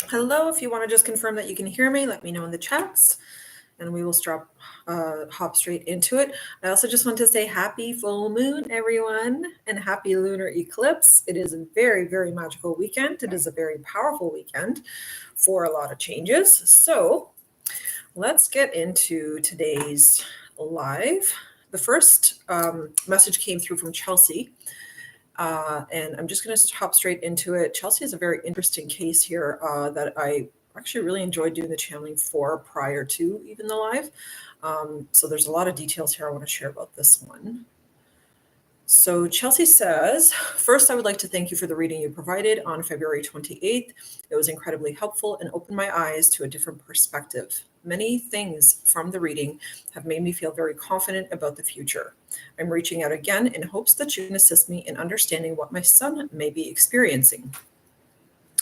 Hello, if you want to just confirm that you can hear me, let me know in the chats and we will hop straight into it. I also just want to say happy full moon, everyone, and happy lunar eclipse. It is a very, very magical weekend. It is a very powerful weekend for a lot of changes. So let's get into today's live. The first message came through from Chelsea. And I'm just going to hop straight into it. Chelsea is a very interesting case here that I actually really enjoyed doing the channeling for prior to even the live. So there's a lot of details here I want to share about this one. So Chelsea says, first, I would like to thank you for the reading you provided on February 28th. It was incredibly helpful and opened my eyes to a different perspective. Many things from the reading have made me feel very confident about the future. I'm reaching out again in hopes that you can assist me in understanding what my son may be experiencing.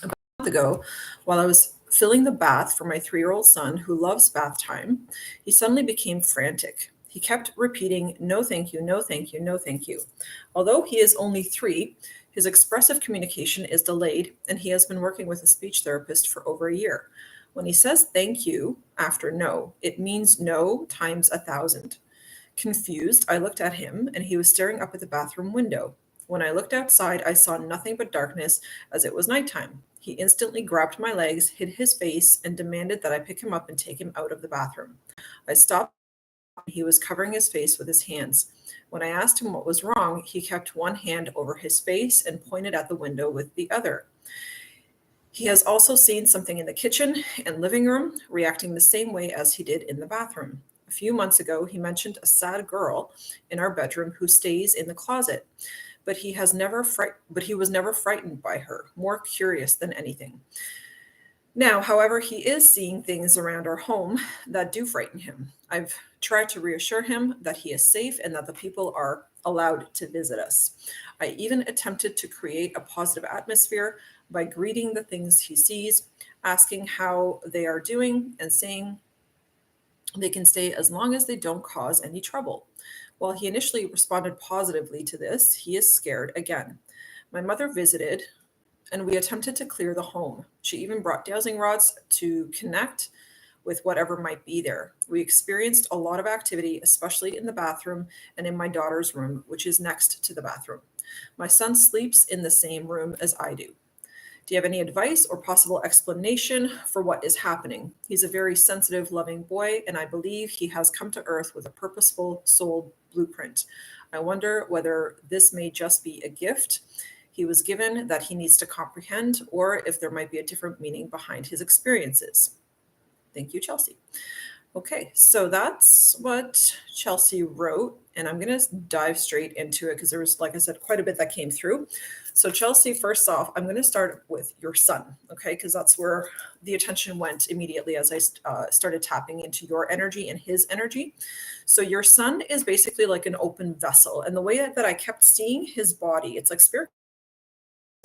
About a month ago, while I was filling the bath for my 3-year-old son who loves bath time, he suddenly became frantic. He kept repeating, "No, thank you, no, thank you, no, thank you." Although he is only 3, his expressive communication is delayed, and he has been working with a speech therapist for over a year. When he says thank you after no, it means no times 1,000. Confused, I looked at him, and he was staring up at the bathroom window. When I looked outside, I saw nothing but darkness as it was nighttime. He instantly grabbed my legs, hid his face, and demanded that I pick him up and take him out of the bathroom. I stopped. He was covering his face with his hands. When I asked him what was wrong, he kept one hand over his face and pointed at the window with the other. He has also seen something in the kitchen and living room, reacting the same way as he did in the bathroom. A few months ago, he mentioned a sad girl in our bedroom who stays in the closet, but he was never frightened by her, more curious than anything. Now, however, he is seeing things around our home that do frighten him. I've tried to reassure him that he is safe and that the people are allowed to visit us. I even attempted to create a positive atmosphere by greeting the things he sees, asking how they are doing, and saying they can stay as long as they don't cause any trouble. While he initially responded positively to this, he is scared again. My mother visited and we attempted to clear the home. She even brought dowsing rods to connect with whatever might be there. We experienced a lot of activity, especially in the bathroom and in my daughter's room, which is next to the bathroom. My son sleeps in the same room as I do. Do you have any advice or possible explanation for what is happening? He's a very sensitive, loving boy, and I believe he has come to Earth with a purposeful soul blueprint. I wonder whether this may just be a gift he was given that he needs to comprehend, or if there might be a different meaning behind his experiences. Thank you, Chelsea. Okay, so that's what Chelsea wrote, and I'm going to dive straight into it because there was, like I said, quite a bit that came through. So Chelsea, first off, I'm going to start with your son, okay, because that's where the attention went immediately as I started tapping into your energy and his energy. So your son is basically like an open vessel, and the way that I kept seeing his body, it's like spirit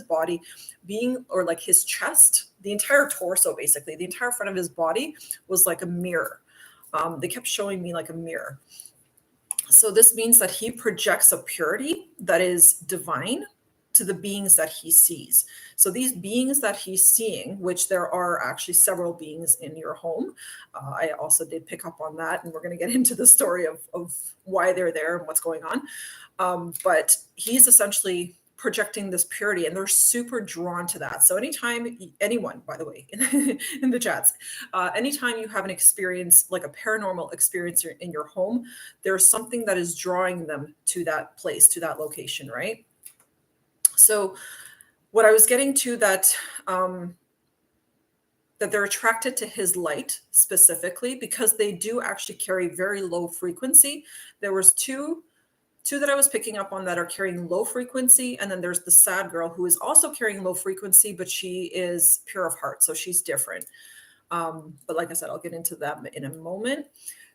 body being, or like his chest, the entire torso, basically the entire front of his body was like a mirror. They kept showing me like a mirror. So this means that he projects a purity that is divine to the beings that he sees. So these beings that he's seeing, which there are actually several beings in your home, I also did pick up on that, and we're going to get into the story of why they're there and what's going on. But he's essentially projecting this purity, and they're super drawn to that. So anytime anyone, by the way, in the chats, anytime you have an experience like a paranormal experience in your home, there's something that is drawing them to that place, to that location, right? So what I was getting to, that they're attracted to his light specifically because they do actually carry very low frequency. There was two that I was picking up on that are carrying low frequency. And then there's the sad girl who is also carrying low frequency, but she is pure of heart. So she's different. But like I said, I'll get into that in a moment.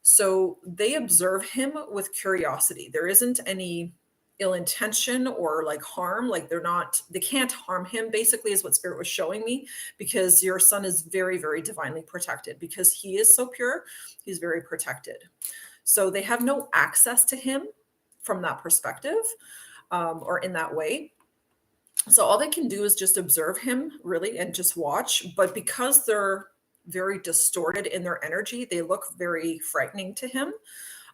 So they observe him with curiosity. There isn't any ill intention or like harm. Like they can't harm him, basically, is what Spirit was showing me, because your son is very, very divinely protected because he is so pure. He's very protected. So they have no access to him from that perspective, or in that way. So all they can do is just observe him really and just watch. But because they're very distorted in their energy, they look very frightening to him.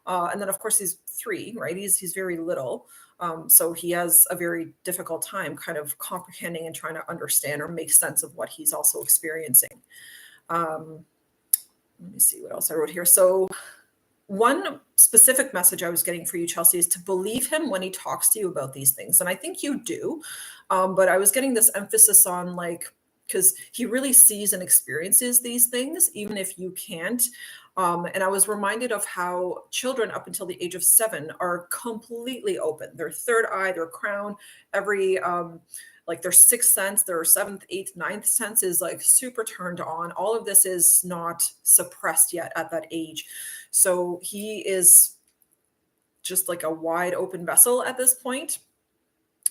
And then, of course, he's 3, right? He's very little, so he has a very difficult time kind of comprehending and trying to understand or make sense of what he's also experiencing. Um, Let me see what else I wrote here. So one specific message I was getting for you, Chelsea, is to believe him when he talks to you about these things. And I think you do. But I was getting this emphasis on like, because he really sees and experiences these things, even if you can't. And I was reminded of how children up until the age of 7 are completely open. Their third eye, their crown, every like their sixth sense, their seventh, eighth, ninth sense is like super turned on. All of this is not suppressed yet at that age. So he is just like a wide open vessel at this point.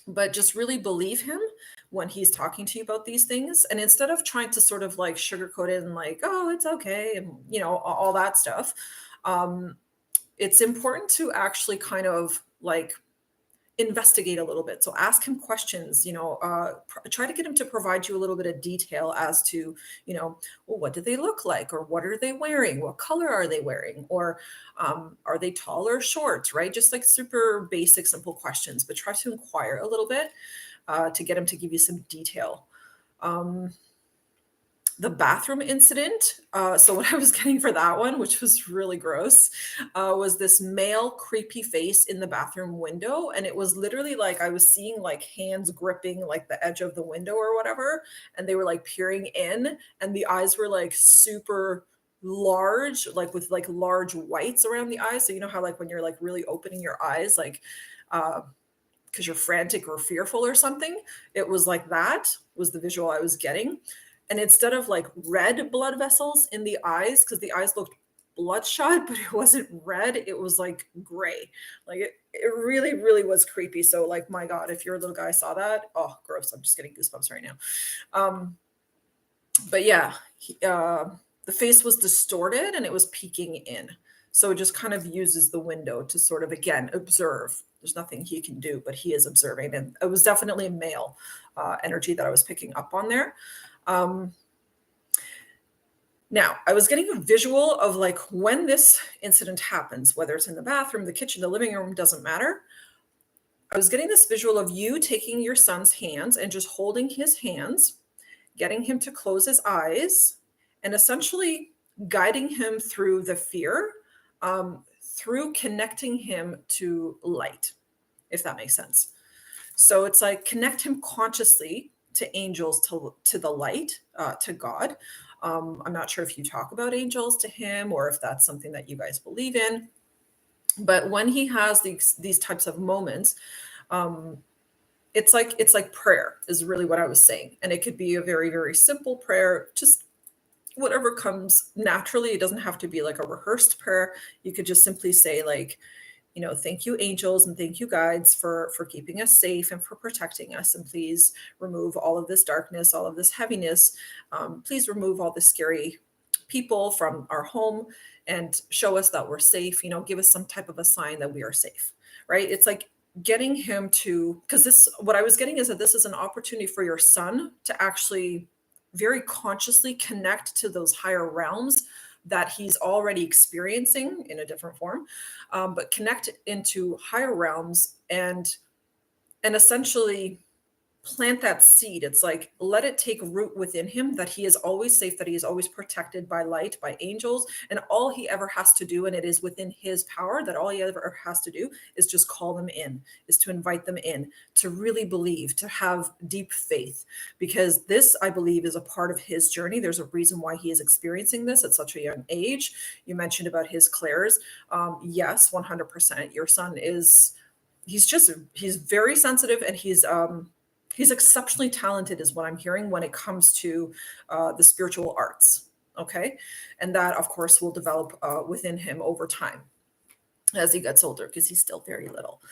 But just really believe him when he's talking to you about these things. And instead of trying to sort of like sugarcoat it and like, oh, it's okay, and all that stuff, it's important to actually kind of like investigate a little bit. So ask him questions, try to get him to provide you a little bit of detail as to, well, what do they look like? Or what are they wearing? What color are they wearing? Or are they tall or short, right? Just like super basic, simple questions, but try to inquire a little bit to get him to give you some detail. The bathroom incident. So what I was getting for that one, which was really gross, was this male creepy face in the bathroom window. And it was literally like I was seeing like hands gripping like the edge of the window or whatever. And they were like peering in, and the eyes were like super large, like with like large whites around the eyes. So you know how like when you're like really opening your eyes, like because you're frantic or fearful or something, it was like that was the visual I was getting. And instead of like red blood vessels in the eyes, because the eyes looked bloodshot, but it wasn't red, it was like gray. Like it really, really was creepy. So like, my God, if your little guy saw that, oh, gross. I'm just getting goosebumps right now. But yeah, the face was distorted and it was peeking in. So it just kind of uses the window to sort of, again, observe. There's nothing he can do, but he is observing. And it was definitely a male energy that I was picking up on there. Now, I was getting a visual of like when this incident happens, whether it's in the bathroom, the kitchen, the living room, doesn't matter. I was getting this visual of you taking your son's hands and just holding his hands, getting him to close his eyes, and essentially guiding him through the fear, through connecting him to light, if that makes sense. So it's like connect him consciously to angels, to the light, to God. I'm not sure if you talk about angels to him or if that's something that you guys believe in. But when he has these types of moments, it's like prayer is really what I was saying. And it could be a very, very simple prayer, just whatever comes naturally. It doesn't have to be like a rehearsed prayer. You could just simply say like, thank you, angels, and thank you, guides, for keeping us safe and for protecting us. And please remove all of this darkness, all of this heaviness. Please remove all the scary people from our home and show us that we're safe. Give us some type of a sign that we are safe, right? It's like getting him to, because what I was getting is that this is an opportunity for your son to actually very consciously connect to those higher realms that he's already experiencing in a different form, but connect into higher realms and essentially plant that seed. It's like let it take root within him that he is always safe, that he is always protected by light, by angels, and all he ever has to do, and it is within his power, that all he ever has to do is just call them in, is to invite them in, to really believe, to have deep faith, because this, I believe, is a part of his journey. There's a reason why he is experiencing this at such a young age. You mentioned about his clairs. Yes, 100%. Your son he's very sensitive, and he's exceptionally talented is what I'm hearing when it comes to the spiritual arts. Okay. And that, of course, will develop within him over time as he gets older, because he's still very little.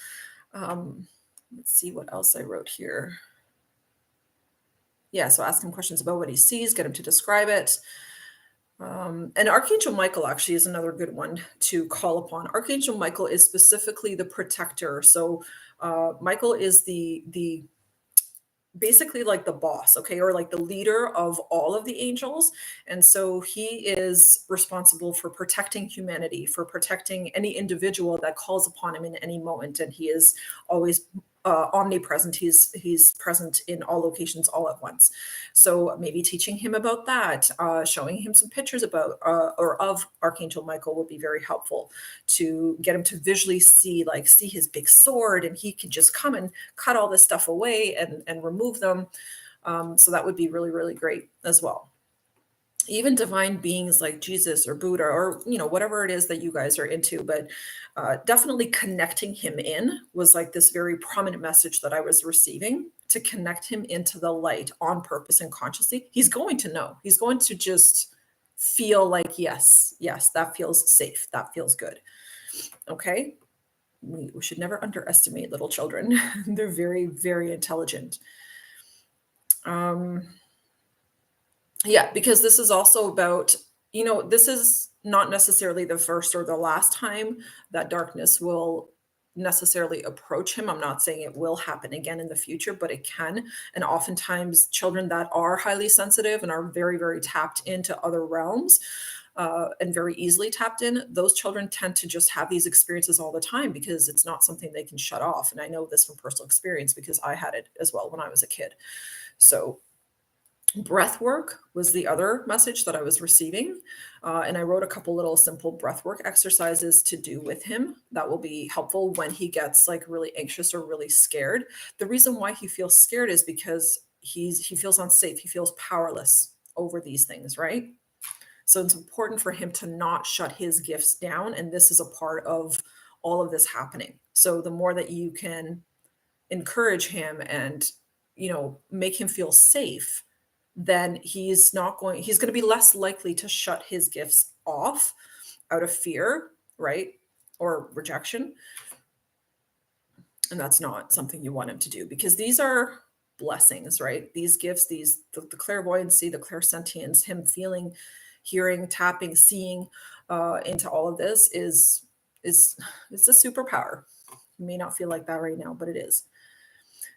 Let's see what else I wrote here. Yeah. So ask him questions about what he sees, get him to describe it. And Archangel Michael actually is another good one to call upon. Archangel Michael is specifically the protector. So Michael is the basically like the boss, okay, or like the leader of all of the angels. And so he is responsible for protecting humanity, for protecting any individual that calls upon him in any moment. And he is always omnipresent. He's present in all locations all at once. So maybe teaching him about that, showing him some pictures about or of Archangel Michael would be very helpful to get him to visually see, like, see his big sword, and he can just come and cut all this stuff away and remove them. So that would be really, really great as well. Even divine beings like Jesus or Buddha, or whatever it is that you guys are into, but definitely connecting him in was like this very prominent message that I was receiving, to connect him into the light on purpose and consciously. He's going to know. He's going to just feel like, yes, that feels safe. That feels good. Okay. We should never underestimate little children. They're very, very intelligent. Yeah, because this is also about, this is not necessarily the first or the last time that darkness will necessarily approach him. I'm not saying it will happen again in the future, but it can. And oftentimes, children that are highly sensitive and are very, very tapped into other realms, and very easily tapped in, those children tend to just have these experiences all the time because it's not something they can shut off. And I know this from personal experience because I had it as well when I was a kid. So breath work was the other message that I was receiving. And I wrote a couple little simple breath work exercises to do with him that will be helpful when he gets like really anxious or really scared. The reason why he feels scared is because he feels unsafe. He feels powerless over these things, right? So it's important for him to not shut his gifts down. And this is a part of all of this happening. So the more that you can encourage him and, make him feel safe, then he's going to be less likely to shut his gifts off out of fear, right? Or rejection. And that's not something you want him to do, because these are blessings, right? These gifts, the clairvoyancy, the clairsentience, him feeling, hearing, tapping, seeing into all of this is it's a superpower. You may not feel like that right now, but it is.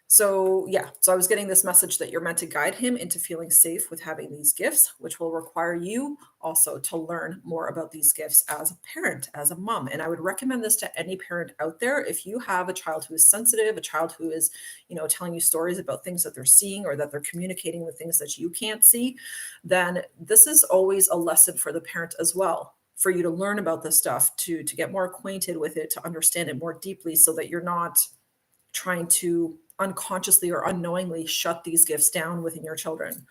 So yeah, so I was getting this message that you're meant to guide him into feeling safe with having these gifts, which will require you also to learn more about these gifts as a parent, as a mom. And I would recommend this to any parent out there. If you have a child who is sensitive, a child who is, telling you stories about things that they're seeing, or that they're communicating with things that you can't see, then this is always a lesson for the parent as well, for you to learn about this stuff, to get more acquainted with it, to understand it more deeply, so that you're not trying to unconsciously or unknowingly shut these gifts down within your children.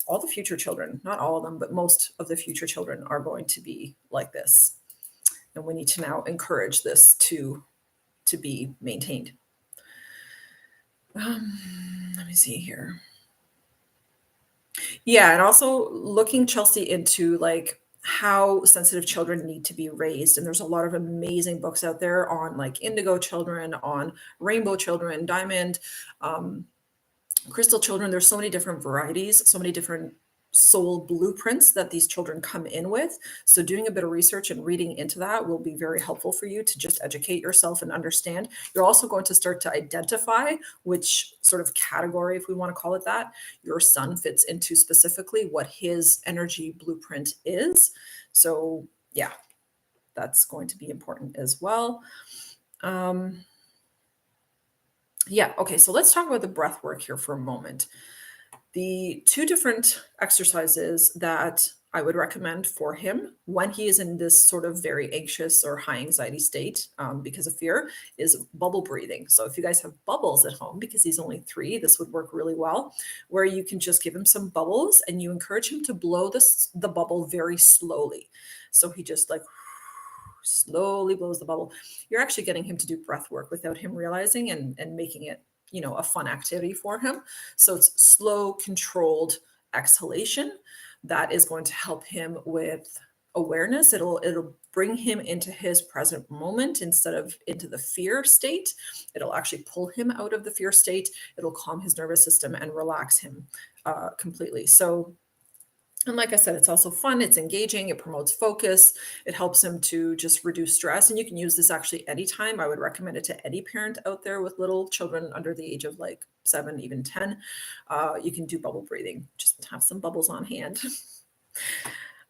All the future children, not all of them, but most of the future children are going to be like this. And we need to now encourage this to be maintained. Let me see here. Yeah, and also looking, Chelsea, into like how sensitive children need to be raised. And there's a lot of amazing books out there on like indigo children, on rainbow children, diamond, crystal children. There's so many different varieties, so many different soul blueprints that these children come in with. So doing a bit of research and reading into that will be very helpful for you to just educate yourself and understand. You're also going to start to identify which sort of category, if we want to call it that, your son fits into, specifically what his energy blueprint is. So yeah, that's going to be important as well. Yeah, okay, so let's talk about the breath work here for a moment. The two different exercises that I would recommend for him when he is in this sort of very anxious or high anxiety state because of fear is bubble breathing. So if you guys have bubbles at home, because he's only 3, this would work really well, where you can just give him some bubbles and you encourage him to blow the bubble very slowly. So he just like slowly blows the bubble. You're actually getting him to do breath work without him realizing, and making it, a fun activity for him. So it's slow, controlled exhalation that is going to help him with awareness. It'll bring him into his present moment instead of into the fear state. It'll actually pull him out of the fear state. It'll calm his nervous system and relax him completely. So And like I said, it's also fun, it's engaging, it promotes focus, it helps him to just reduce stress. And you can use this actually anytime. I would recommend it to any parent out there with little children under the age of like 7, even 10. You can do bubble breathing, just have some bubbles on hand.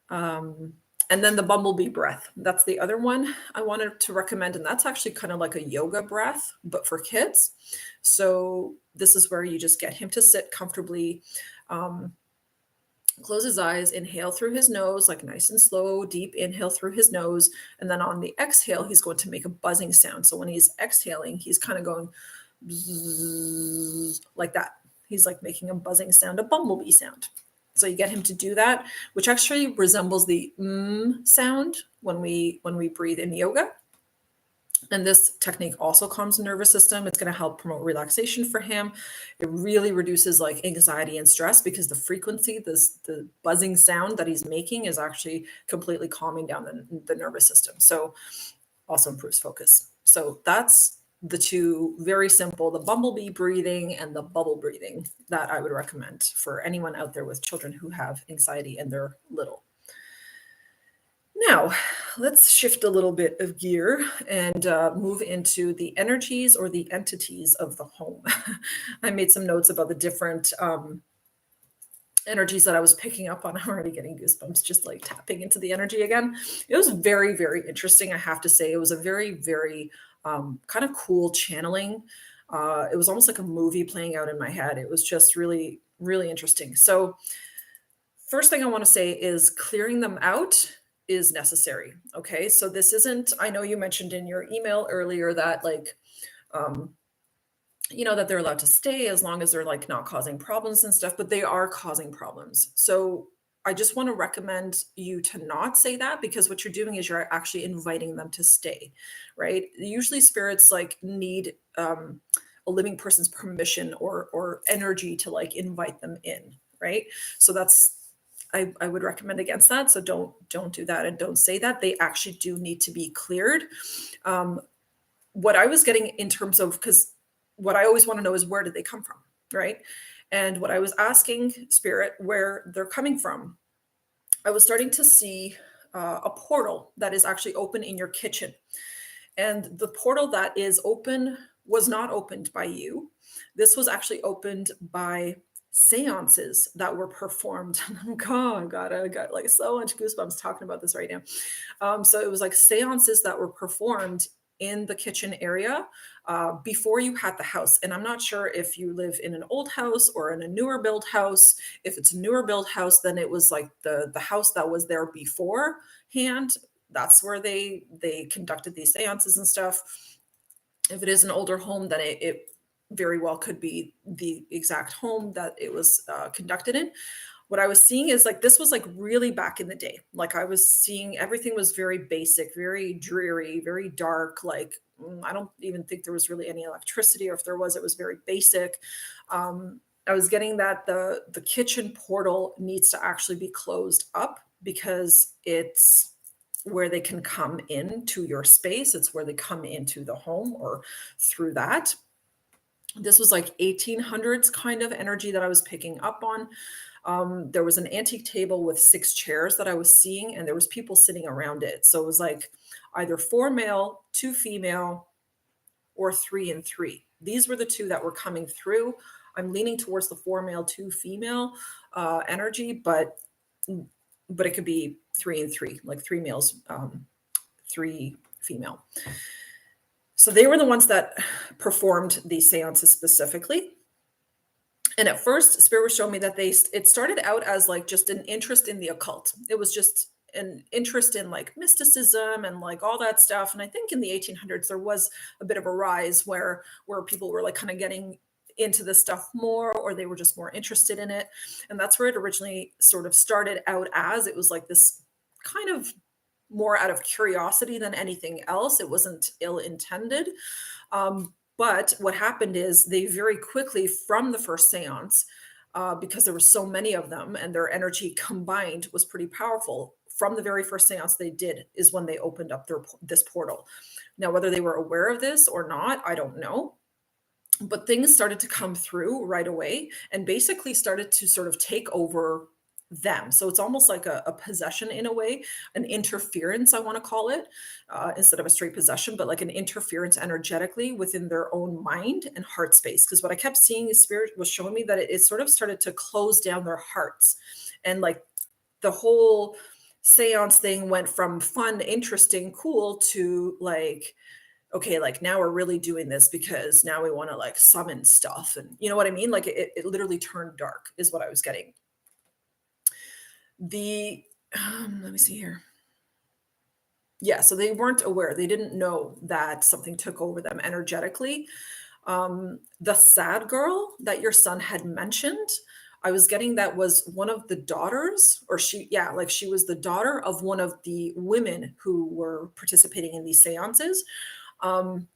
Um, and then the bumblebee breath. That's the other one I wanted to recommend. And that's actually kind of like a yoga breath, but for kids. So this is where you just get him to sit comfortably. Close his eyes, inhale through his nose, like nice and slow, deep inhale through his nose. And then on the exhale, he's going to make a buzzing sound. So when he's exhaling, he's kind of going bzzz, like that. He's like making a buzzing sound, a bumblebee sound. So you get him to do that, which actually resembles the sound when we breathe in yoga. And this technique also calms the nervous system. It's going to help promote relaxation for him. It really reduces like anxiety and stress because the frequency, the buzzing sound that he's making is actually completely calming down the nervous system. So also improves focus. So that's the two very simple, the bumblebee breathing and the bubble breathing that I would recommend for anyone out there with children who have anxiety and they're little. Now, let's shift a little bit of gear and move into the energies or the entities of the home. I made some notes about the different energies that I was picking up on. I'm already getting goosebumps just like tapping into the energy again. It was very, very interesting, I have to say. It was a very, very kind of cool channeling. It was almost like a movie playing out in my head. It was just really, really interesting. So first thing I want to say is clearing them out is necessary. Okay. So this isn't, I know you mentioned in your email earlier that like, that they're allowed to stay as long as they're like not causing problems and stuff, but they are causing problems. So I just want to recommend you to not say that because what you're doing is you're actually inviting them to stay, right? Usually spirits like need a living person's permission or energy to like invite them in, right? So that's I would recommend against that. So don't do that and don't say that. They actually do need to be cleared. What I was getting in terms of, because what I always want to know is where did they come from, right? And what I was asking spirit where they're coming from, I was starting to see a portal that is actually open in your kitchen. And the portal that is open was not opened by you. This was actually opened by seances that were performed. God, I got like so much goosebumps talking about this right now. So it was like seances that were performed in the kitchen area before you had the house. And I'm not sure if you live in an old house or in a newer build house. If it's a newer build house, then it was like the house that was there beforehand. That's where they conducted these seances and stuff. If it is an older home, then it very well could be the exact home that it was conducted in. What I was seeing is like this was like really back in the day. Like I was seeing everything was very basic, very dreary, very dark. Like I don't even think there was really any electricity, or if there was, it was very basic. I was getting that the kitchen portal needs to actually be closed up because it's where they can come into your space. It's where they come into the home or through that. This was like 1800s kind of energy that I was picking up on. There was an antique table with 6 chairs that I was seeing, and there was people sitting around it. So it was like either 4 male, 2 female, or 3 and 3. These were the 2 that were coming through. I'm leaning towards the 4 male, 2 female energy, but it could be 3 and 3, like 3 males, 3 female. So they were the ones that performed these seances specifically. And at first, Spirit was showing me that it started out as like just an interest in the occult. It was just an interest in like mysticism and like all that stuff. And I think in the 1800s there was a bit of a rise where people were like kind of getting into this stuff more, or they were just more interested in it. And that's where it originally sort of started out as. It was like this kind of more out of curiosity than anything else. It wasn't ill intended. But what happened is they very quickly, from the first seance, because there were so many of them and their energy combined was pretty powerful, from the very first seance they did is when they opened up this portal. Now, whether they were aware of this or not, I don't know. But things started to come through right away and basically started to sort of take over them. So it's almost like a possession in a way, an interference, I want to call it, instead of a straight possession, but like an interference energetically within their own mind and heart space. Because what I kept seeing is spirit was showing me that it sort of started to close down their hearts. And like the whole seance thing went from fun, interesting, cool to like, okay, like now we're really doing this because now we want to like summon stuff. And you know what I mean? Like it literally turned dark, is what I was getting. The let me see here. Yeah, so they weren't aware. They didn't know that something took over them energetically. The sad girl that your son had mentioned, I was getting that was one of the daughters, or yeah, like she was the daughter of one of the women who were participating in these seances. Um,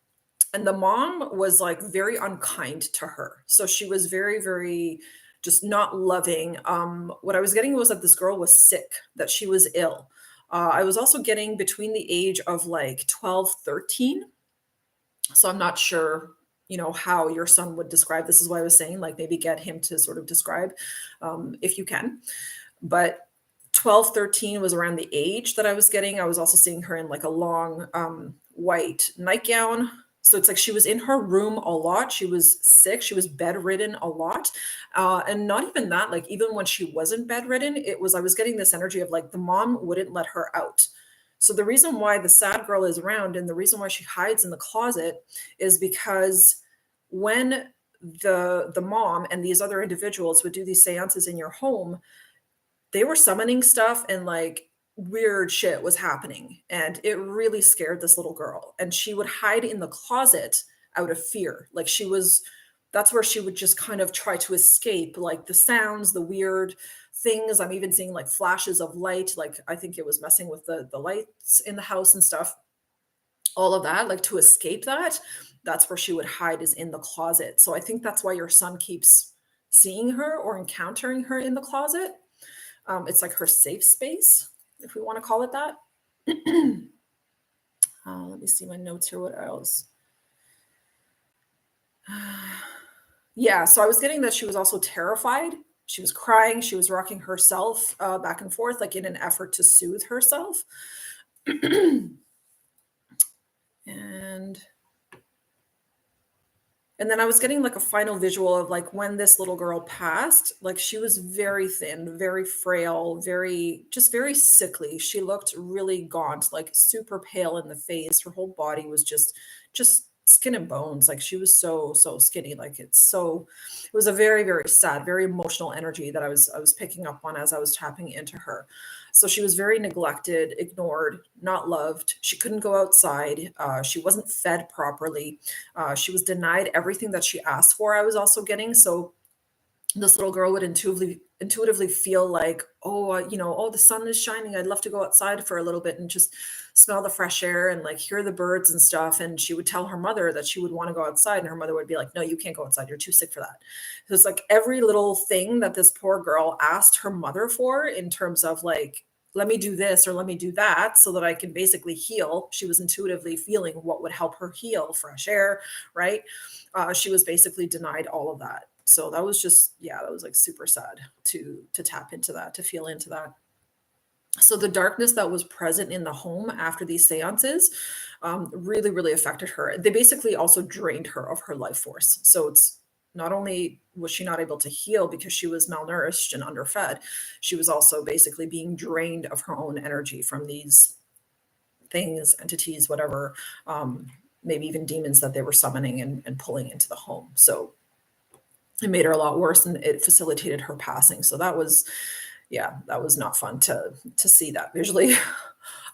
and the mom was like very unkind to her. So she was very, very just not loving. What I was getting was that this girl was sick, that she was ill. I was also getting between the age of like 12, 13. So I'm not sure, how your son would describe. This is why I was saying, like, maybe get him to sort of describe, if you can. But 12, 13 was around the age that I was getting. I was also seeing her in like a long white nightgown. So it's like she was in her room a lot. She was sick. She was bedridden a lot. And not even that, like, even when she wasn't bedridden, I was getting this energy of like the mom wouldn't let her out. So the reason why the sad girl is around and the reason why she hides in the closet is because when the mom and these other individuals would do these seances in your home, they were summoning stuff and like weird shit was happening. And it really scared this little girl. And she would hide in the closet out of fear. Like that's where she would just kind of try to escape like the sounds, the weird things. I'm even seeing like flashes of light. Like I think it was messing with the lights in the house and stuff. All of that, like to escape that, that's where she would hide, is in the closet. So I think that's why your son keeps seeing her or encountering her in the closet. It's like her safe space, if we want to call it that. Let me see my notes here. What else? Yeah, so I was getting that she was also terrified. She was crying. She was rocking herself back and forth, like in an effort to soothe herself. and And then I was getting like a final visual of like when this little girl passed, like she was very thin, very frail, just very sickly. She looked really gaunt, like super pale in the face. Her whole body was just skin and bones. Like she was so skinny. It was a very, very sad, very emotional energy that I was picking up on as I was tapping into her. So she was very neglected, ignored, not loved. She couldn't go outside. She wasn't fed properly. She was denied everything that she asked for. I was also getting. So this little girl would intuitively feel like, oh, oh, the sun is shining. I'd love to go outside for a little bit and just smell the fresh air and like hear the birds and stuff. And she would tell her mother that she would want to go outside, and her mother would be like, no, you can't go outside. You're too sick for that. So it's like every little thing that this poor girl asked her mother for in terms of like, let me do this or let me do that so that I can basically heal. She was intuitively feeling what would help her heal, fresh air, right? She was basically denied all of that. So that was just, yeah, that was like super sad to tap into that, to feel into that. So the darkness that was present in the home after these seances really, really affected her. They basically also drained her of her life force. So it's not only was she not able to heal because she was malnourished and underfed, she was also basically being drained of her own energy from these things, entities, whatever, maybe even demons that they were summoning and pulling into the home. So it made her a lot worse and it facilitated her passing. So that was, yeah, that was not fun to see that visually.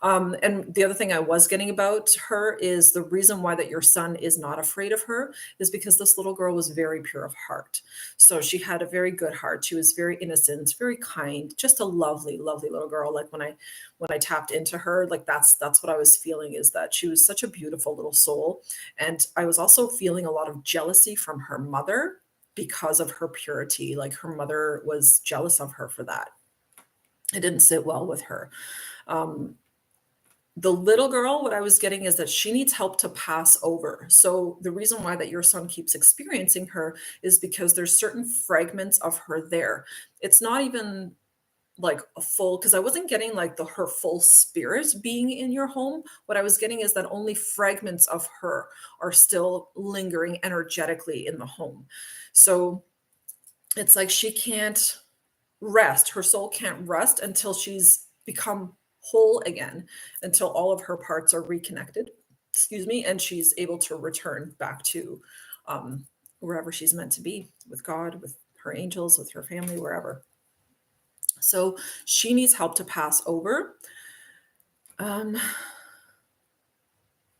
And the other thing I was getting about her is the reason why that your son is not afraid of her is because this little girl was very pure of heart. So she had a very good heart. She was very innocent, very kind, just a lovely, lovely little girl. Like when I tapped into her, like that's what I was feeling, is that she was such a beautiful little soul. And I was also feeling a lot of jealousy from her mother because of her purity. Like her mother was jealous of her for that. It didn't sit well with her. The little girl, what I was getting is that she needs help to pass over. So the reason why that your son keeps experiencing her is because there's certain fragments of her there. It's not even like a full, because I wasn't getting like her full spirit being in your home. What I was getting is that only fragments of her are still lingering energetically in the home. So it's like she can't rest. Her soul can't rest until she's become whole again, until all of her parts are reconnected, excuse me, and she's able to return back to wherever she's meant to be, with God, with her angels, with her family, wherever. So she needs help to pass over.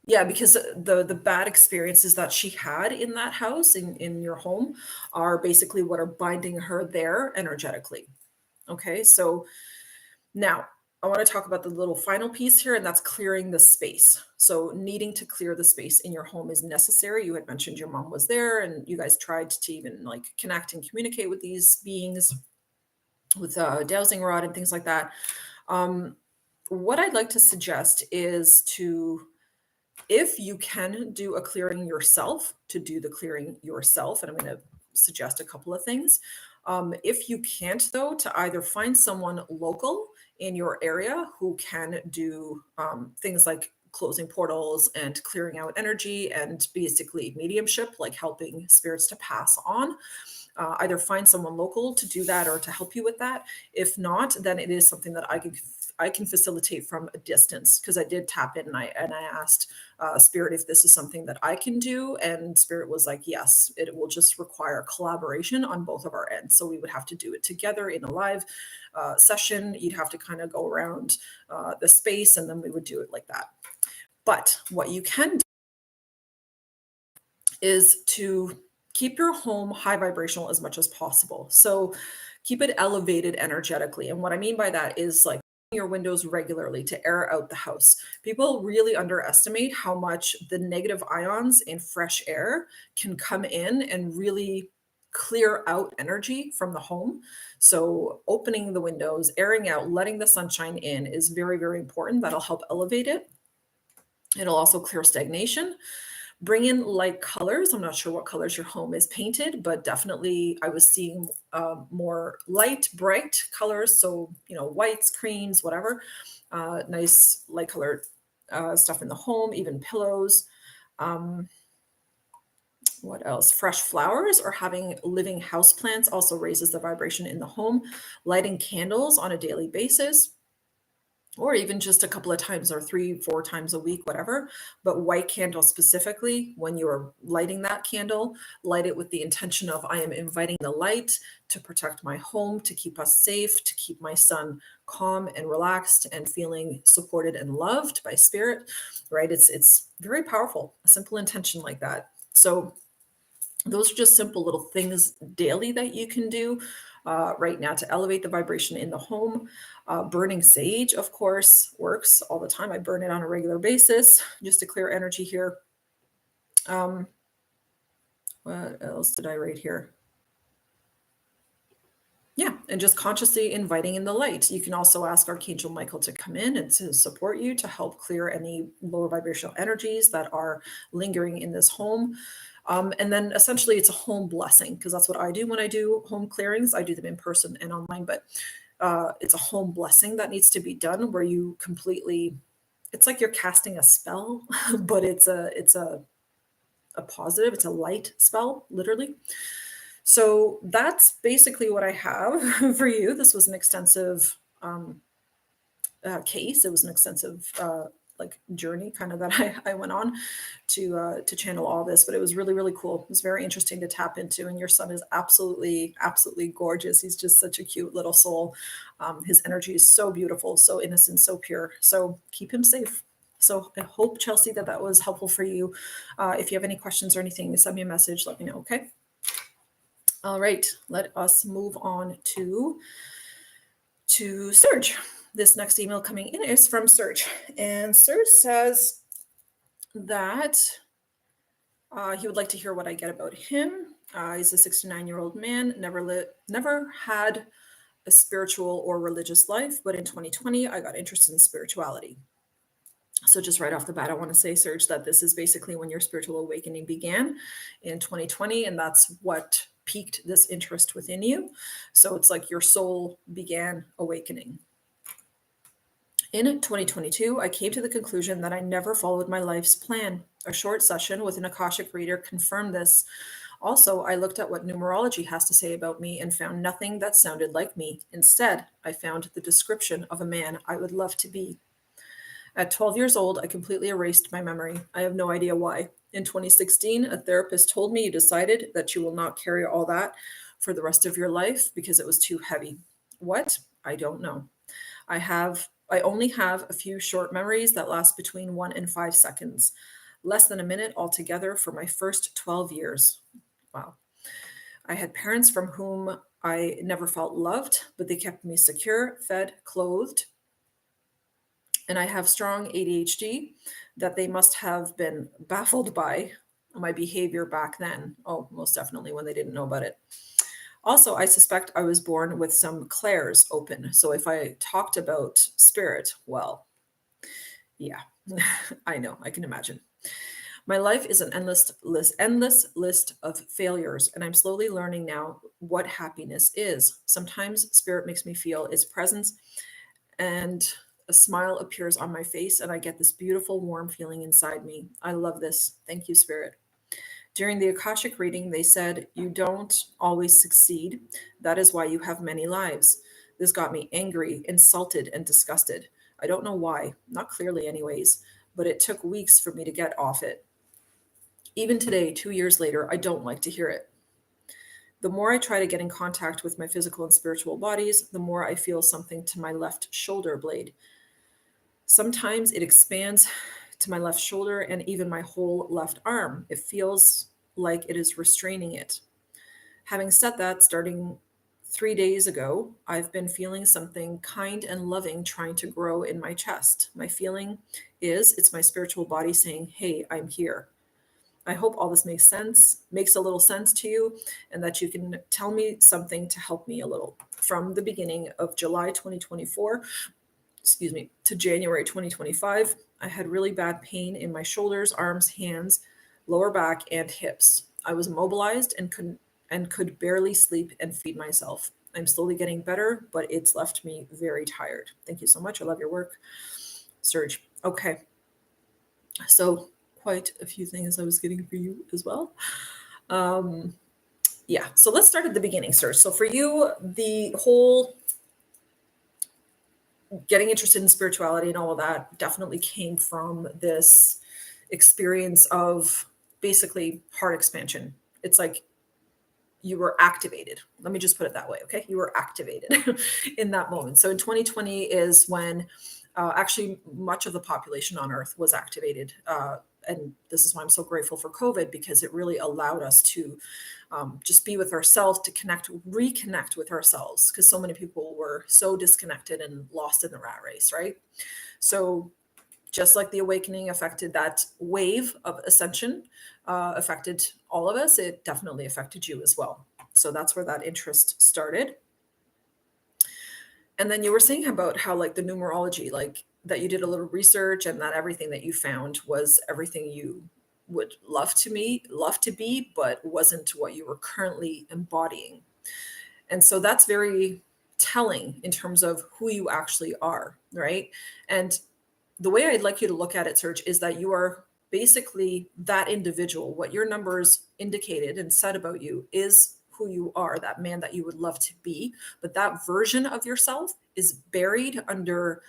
Yeah, because the bad experiences that she had in that house, in your home, are basically what are binding her there energetically. Okay, so now I want to talk about the little final piece here, and that's clearing the space. So needing to clear the space in your home is necessary. You had mentioned your mom was there, and you guys tried to even like connect and communicate with these beings with a dowsing rod and things like that. What I'd like to suggest is to, if you can do a clearing yourself, to do the clearing yourself. And I'm going to suggest a couple of things. If you can't, though, to either find someone local in your area who can do things like closing portals and clearing out energy and basically mediumship, like helping spirits to pass on. Either find someone local to do that or to help you with that. If not, then it is something that I can facilitate from a distance, because I did tap in and I asked Spirit if this is something that I can do, and Spirit was like, yes, it will just require collaboration on both of our ends. So we would have to do it together in a live session. You'd have to kind of go around the space, and then we would do it like that. But what you can do is to keep your home high vibrational as much as possible. So keep it elevated energetically. And what I mean by that is like your windows regularly to air out the house. People really underestimate how much the negative ions in fresh air can come in and really clear out energy from the home. So opening the windows, airing out, letting the sunshine in is very, very important. That'll help elevate it. It'll also clear stagnation. Bring in light colors. I'm not sure what colors your home is painted, but definitely I was seeing more light, bright colors. So, whites, creams, whatever. Nice light colored stuff in the home, even pillows. What else? Fresh flowers or having living houseplants also raises the vibration in the home. Lighting candles on a daily basis, or even just a couple of times or 3-4 times a week, whatever. But white candle specifically, when you're lighting that candle, light it with the intention of, I am inviting the light to protect my home, to keep us safe, to keep my son calm and relaxed and feeling supported and loved by spirit, right? It's very powerful, a simple intention like that. So those are just simple little things daily that you can do right now to elevate the vibration in the home. Burning sage, of course, works all the time. I burn it on a regular basis just to clear energy here. What else did I write here? Yeah, and just consciously inviting in the light. You can also ask Archangel Michael to come in and to support you to help clear any lower vibrational energies that are lingering in this home. And then essentially it's a home blessing, because that's what I do when I do home clearings. I do them in person and online, but it's a home blessing that needs to be done where you completely, it's like you're casting a spell, but it's a positive, it's a light spell, literally. So that's basically what I have for you. This was an extensive case. It was an extensive journey kind of that I went on to channel all this, but it was really, really cool. It was very interesting to tap into, and your son is absolutely, absolutely gorgeous. He's just such a cute little soul. His energy is so beautiful, so innocent, so pure. So keep him safe. So I hope, Chelsea, that was helpful for you. If you have any questions or anything, send me a message, let me know, okay? All right, let us move on to Serge. This next email coming in is from Serge, and Serge says that he would like to hear what I get about him. He's a 69-year-old man, never had a spiritual or religious life, but in 2020, I got interested in spirituality. So just right off the bat, I want to say, Serge, that this is basically when your spiritual awakening began in 2020, and that's what piqued this interest within you. So it's like your soul began awakening. In 2022, I came to the conclusion that I never followed my life's plan. A short session with an Akashic reader confirmed this. Also, I looked at what numerology has to say about me and found nothing that sounded like me. Instead, I found the description of a man I would love to be. At 12 years old, I completely erased my memory. I have no idea why. In 2016, a therapist told me you decided that you will not carry all that for the rest of your life because it was too heavy. What? I don't know. I only have a few short memories that last between 1 and 5 seconds, less than a minute altogether for my first 12 years. Wow. I had parents from whom I never felt loved, but they kept me secure, fed, clothed, and I have strong ADHD that they must have been baffled by my behavior back then. Oh, most definitely when they didn't know about it. Also, I suspect I was born with some clairs open. So if I talked about spirit, well, yeah, I know, I can imagine. My life is an endless list of failures, and I'm slowly learning now what happiness is. Sometimes spirit makes me feel its presence, and a smile appears on my face, and I get this beautiful, warm feeling inside me. I love this. Thank you, Spirit. During the Akashic reading, they said, "You don't always succeed. That is why you have many lives." This got me angry, insulted, and disgusted. I don't know why, not clearly, anyways, but it took weeks for me to get off it. Even today, 2 years later, I don't like to hear it. The more I try to get in contact with my physical and spiritual bodies, the more I feel something to my left shoulder blade. Sometimes it expands to my left shoulder and even my whole left arm. It feels like it is restraining it. Having said that, starting 3 days ago, I've been feeling something kind and loving trying to grow in my chest. My feeling is it's my spiritual body saying, "Hey, I'm here." I hope all this makes a little sense to you, and that you can tell me something to help me a little. From the beginning of July 2024, to January 2025, I had really bad pain in my shoulders, arms, hands, lower back, and hips. I was immobilized and could barely sleep and feed myself. I'm slowly getting better, but it's left me very tired. Thank you so much. I love your work, Serge. Okay. So quite a few things I was getting for you as well. Yeah, so let's start at the beginning, Serge. So for you, the whole getting interested in spirituality and all of that definitely came from this experience of basically heart expansion. It's like you were activated. Let me just put it that way, okay? You were activated in that moment. So in 2020 is when actually much of the population on Earth was activated. And this is why I'm so grateful for COVID, because it really allowed us to just be with ourselves, to reconnect with ourselves, because so many people were so disconnected and lost in the rat race, right? So just like the awakening affected that wave of ascension, affected all of us, it definitely affected you as well. So that's where that interest started. And then you were saying about how like the numerology, like that you did a little research and that everything that you found was everything you would love to be, but wasn't what you were currently embodying. And so that's very telling in terms of who you actually are, right? And the way I'd like you to look at it, Serge, is that you are basically that individual. What your numbers indicated and said about you is who you are, that man that you would love to be. But that version of yourself is buried under,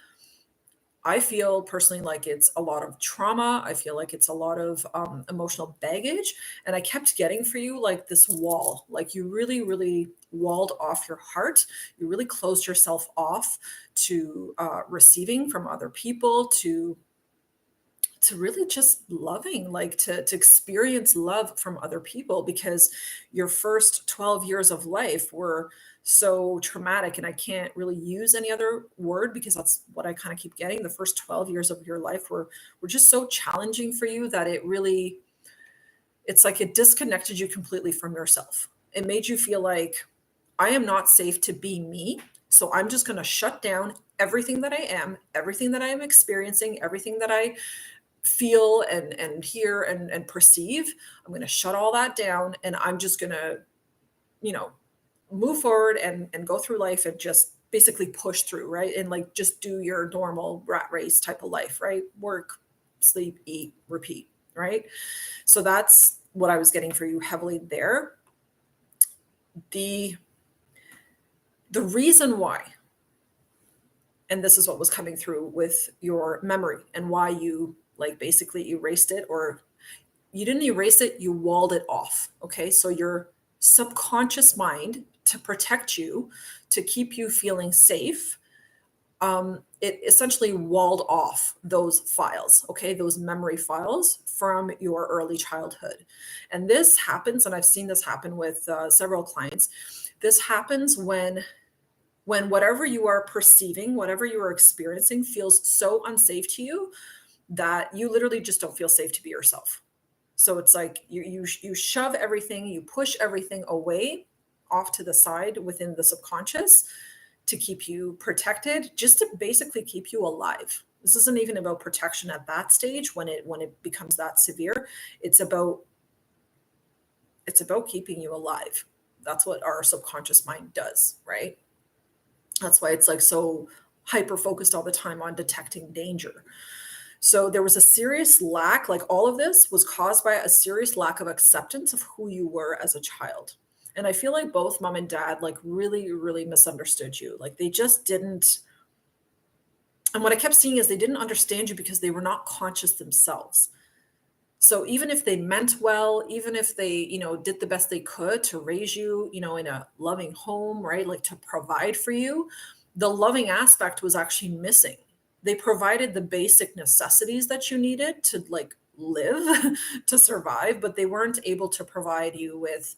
I feel personally like it's a lot of trauma. I feel like it's a lot of emotional baggage. And I kept getting for you like this wall, like you really, really walled off your heart. You really closed yourself off to receiving from other people, to really just loving, like to experience love from other people, because your first 12 years of life were so traumatic. And I can't really use any other word because that's what I kind of keep getting. The first 12 years of your life were just so challenging for you that it's like it disconnected you completely from yourself. It made you feel like, I am not safe to be me. So I'm just going to shut down everything that I am, everything that I am experiencing, everything that I feel and hear and perceive. I'm going to shut all that down, and I'm just going to you know, move forward and go through life and just basically push through, right? And like just do your normal rat race type of life, right? Work, sleep, eat, repeat, right? So that's what I was getting for you heavily there. The the reason why, and this is what was coming through with your memory and why you like basically erased it, or you didn't erase it, you walled it off. Okay. So your subconscious mind, to protect you, to keep you feeling safe, it essentially walled off those files, okay, those memory files from your early childhood. And this happens, and I've seen this happen with several clients. This happens when whatever you are perceiving, whatever you are experiencing feels so unsafe to you that you literally just don't feel safe to be yourself. So it's like you shove everything, you push everything away off to the side within the subconscious to keep you protected, just to basically keep you alive. This isn't even about protection at that stage when it becomes that severe. It's about keeping you alive. That's what our subconscious mind does, right? That's why it's like so hyper focused all the time on detecting danger. So there was a serious lack, like all of this was caused by a serious lack of acceptance of who you were as a child. And I feel like both mom and dad like really, really misunderstood you. Like they just didn't. And what I kept seeing is they didn't understand you because they were not conscious themselves. So even if they meant well, even if they, did the best they could to raise you, in a loving home, right? Like to provide for you, the loving aspect was actually missing. They provided the basic necessities that you needed to like live, to survive, but they weren't able to provide you with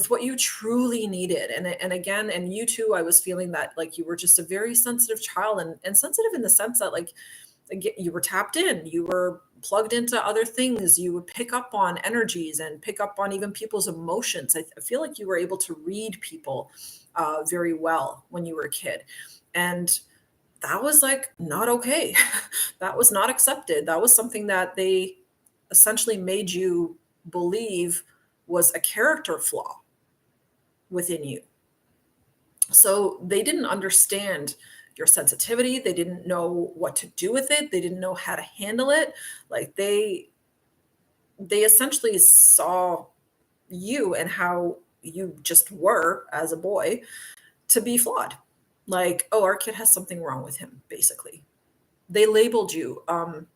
what you truly needed. And again, and you too, I was feeling that like you were just a very sensitive child, and sensitive in the sense that like you were tapped in, you were plugged into other things, you would pick up on energies and pick up on even people's emotions. I feel like you were able to read people very well when you were a kid. And that was like not okay. That was not accepted. That was something that they essentially made you believe was a character flaw within you. So they didn't understand your sensitivity. They didn't know what to do with it. They didn't know how to handle it. Like they essentially saw you and how you just were as a boy to be flawed. Like, oh, our kid has something wrong with him, basically. They labeled you. And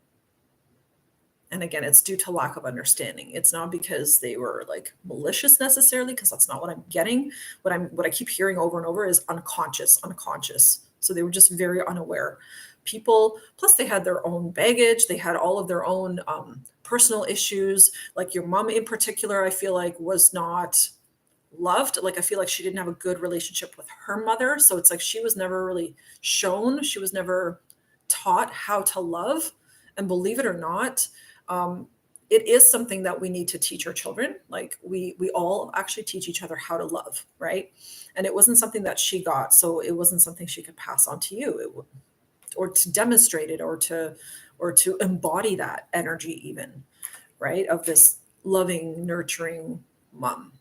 again, it's due to lack of understanding. It's not because they were like malicious necessarily, because that's not what I'm getting. What I keep hearing over and over is unconscious, unconscious. So they were just very unaware people. Plus, they had their own baggage. They had all of their own personal issues. Like your mom in particular, I feel like was not loved. Like I feel like she didn't have a good relationship with her mother. So it's like she was never really shown. She was never taught how to love. And believe it or not, it is something that we need to teach our children. Like we all actually teach each other how to love, right? And it wasn't something that she got, so it wasn't something she could pass on to you, or to demonstrate it, or to embody that energy, even, right? Of this loving, nurturing mom.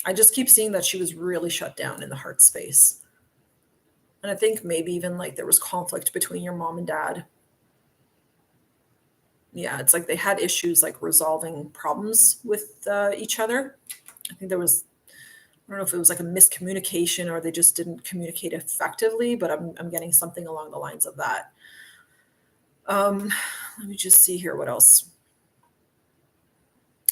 I just keep seeing that she was really shut down in the heart space, and I think maybe even like there was conflict between your mom and dad. Yeah, it's like they had issues like resolving problems with each other. I think there was, I don't know if it was like a miscommunication or they just didn't communicate effectively, but I'm getting something along the lines of that. Let me just see here what else.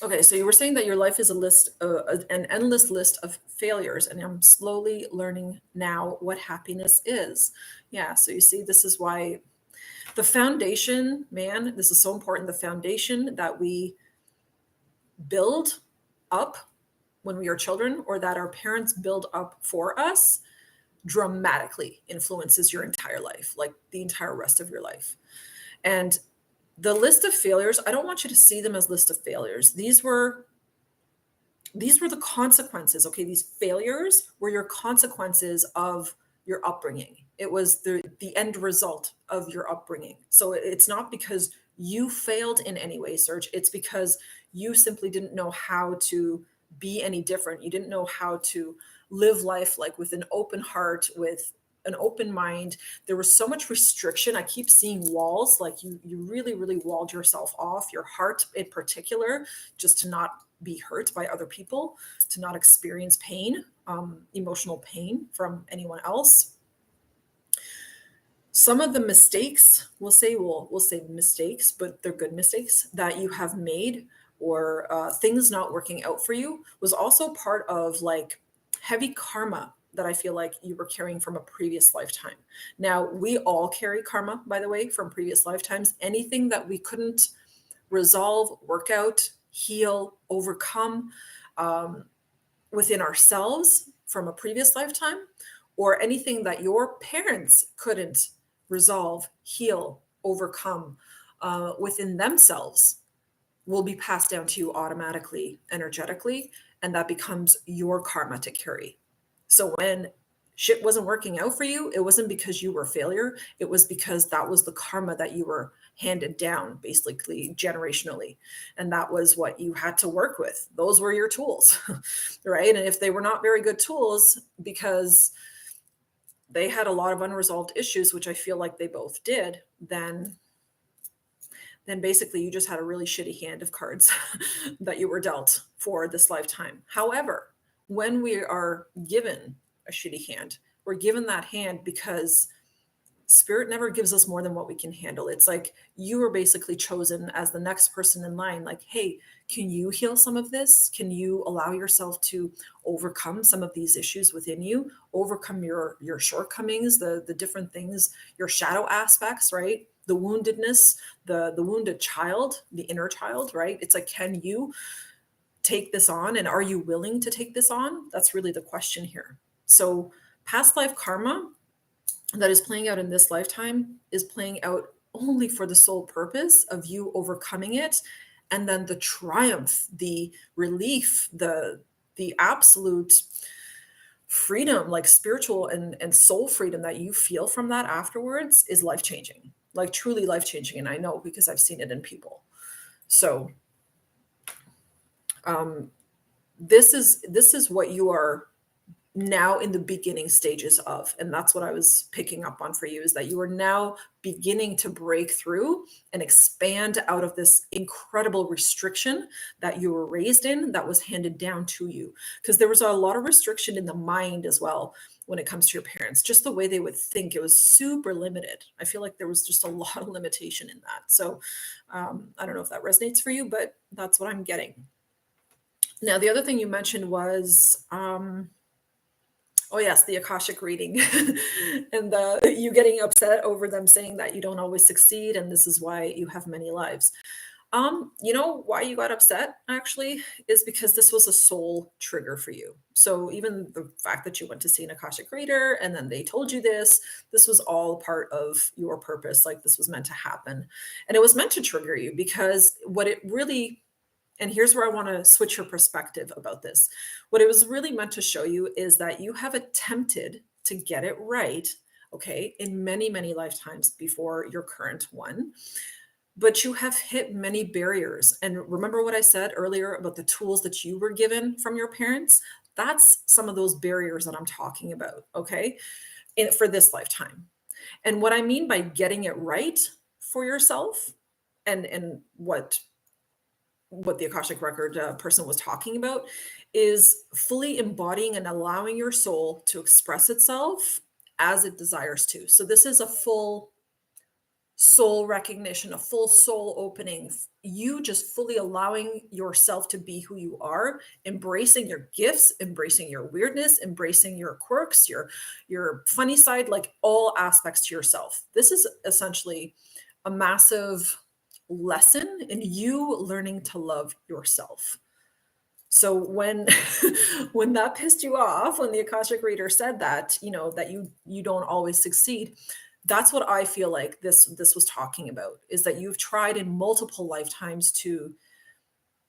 Okay, so you were saying that your life is an endless list of failures, and I'm slowly learning now what happiness is. Yeah, so you see, this is why the foundation, man, this is so important. The foundation that we build up when we are children, or that our parents build up for us, dramatically influences your entire life, like the entire rest of your life. And the list of failures, I don't want you to see them as list of failures. These were the consequences. Okay, these failures were your consequences of your upbringing. It was the end result of your upbringing. So it's not because you failed in any way, Serge. It's because you simply didn't know how to be any different. You didn't know how to live life like with an open heart, with an open mind. There was so much restriction. I keep seeing walls, like you really, really walled yourself off, your heart in particular, just to not be hurt by other people, to not experience pain, emotional pain from anyone else. Some of the mistakes, we'll say mistakes, but they're good mistakes that you have made, or things not working out for you, was also part of like heavy karma that I feel like you were carrying from a previous lifetime. Now, we all carry karma, by the way, from previous lifetimes. Anything that we couldn't resolve, work out, heal, overcome, um, within ourselves from a previous lifetime, or anything that your parents couldn't resolve, heal, overcome within themselves, will be passed down to you automatically, energetically, and that becomes your karma to carry. So when shit wasn't working out for you, it wasn't because you were a failure. It was because that was the karma that you were handed down, basically generationally. And that was what you had to work with. Those were your tools, right? And if they were not very good tools because they had a lot of unresolved issues, which I feel like they both did, then basically you just had a really shitty hand of cards that you were dealt for this lifetime. However, when we are given a shitty hand, we're given that hand because spirit never gives us more than what we can handle. It's like you were basically chosen as the next person in line. Like, hey, can you heal some of this? Can you allow yourself to overcome some of these issues within you, overcome your shortcomings, the different things, your shadow aspects, right? The woundedness, the wounded child, the inner child, right? It's like, can you take this on, and are you willing to take this on? That's really the question here. So past life karma that is playing out in this lifetime is playing out only for the sole purpose of you overcoming it, and then the triumph, the relief, the absolute freedom, like spiritual and soul freedom that you feel from that afterwards, is life changing, like truly life changing. And I know because I've seen it in people. So this is what you are now in the beginning stages of. And that's what I was picking up on for you, is that you are now beginning to break through and expand out of this incredible restriction that you were raised in, that was handed down to you. Because there was a lot of restriction in the mind as well when it comes to your parents, just the way they would think. It was super limited. I feel like there was just a lot of limitation in that. So I don't know if that resonates for you, but that's what I'm getting. Now, the other thing you mentioned was oh yes, the Akashic reading and you getting upset over them saying that you don't always succeed and this is why you have many lives. You know why you got upset actually is because this was a soul trigger for you. So even the fact that you went to see an Akashic reader and then they told you this was all part of your purpose. Like this was meant to happen. And it was meant to trigger you because what it really, and here's where I want to switch your perspective about this. What it was really meant to show you is that you have attempted to get it right, okay, in many, many lifetimes before your current one, but you have hit many barriers. And remember what I said earlier about the tools that you were given from your parents? That's some of those barriers that I'm talking about, okay, for this lifetime. And what I mean by getting it right for yourself, and what the Akashic record person was talking about, is fully embodying and allowing your soul to express itself as it desires to. So this is a full soul recognition, a full soul opening. You just fully allowing yourself to be who you are, embracing your gifts, embracing your weirdness, embracing your quirks, your funny side, like all aspects to yourself. This is essentially a massive lesson in you learning to love yourself. So when when that pissed you off, when the Akashic reader said that, that you don't always succeed, that's what I feel like this was talking about, is that you've tried in multiple lifetimes to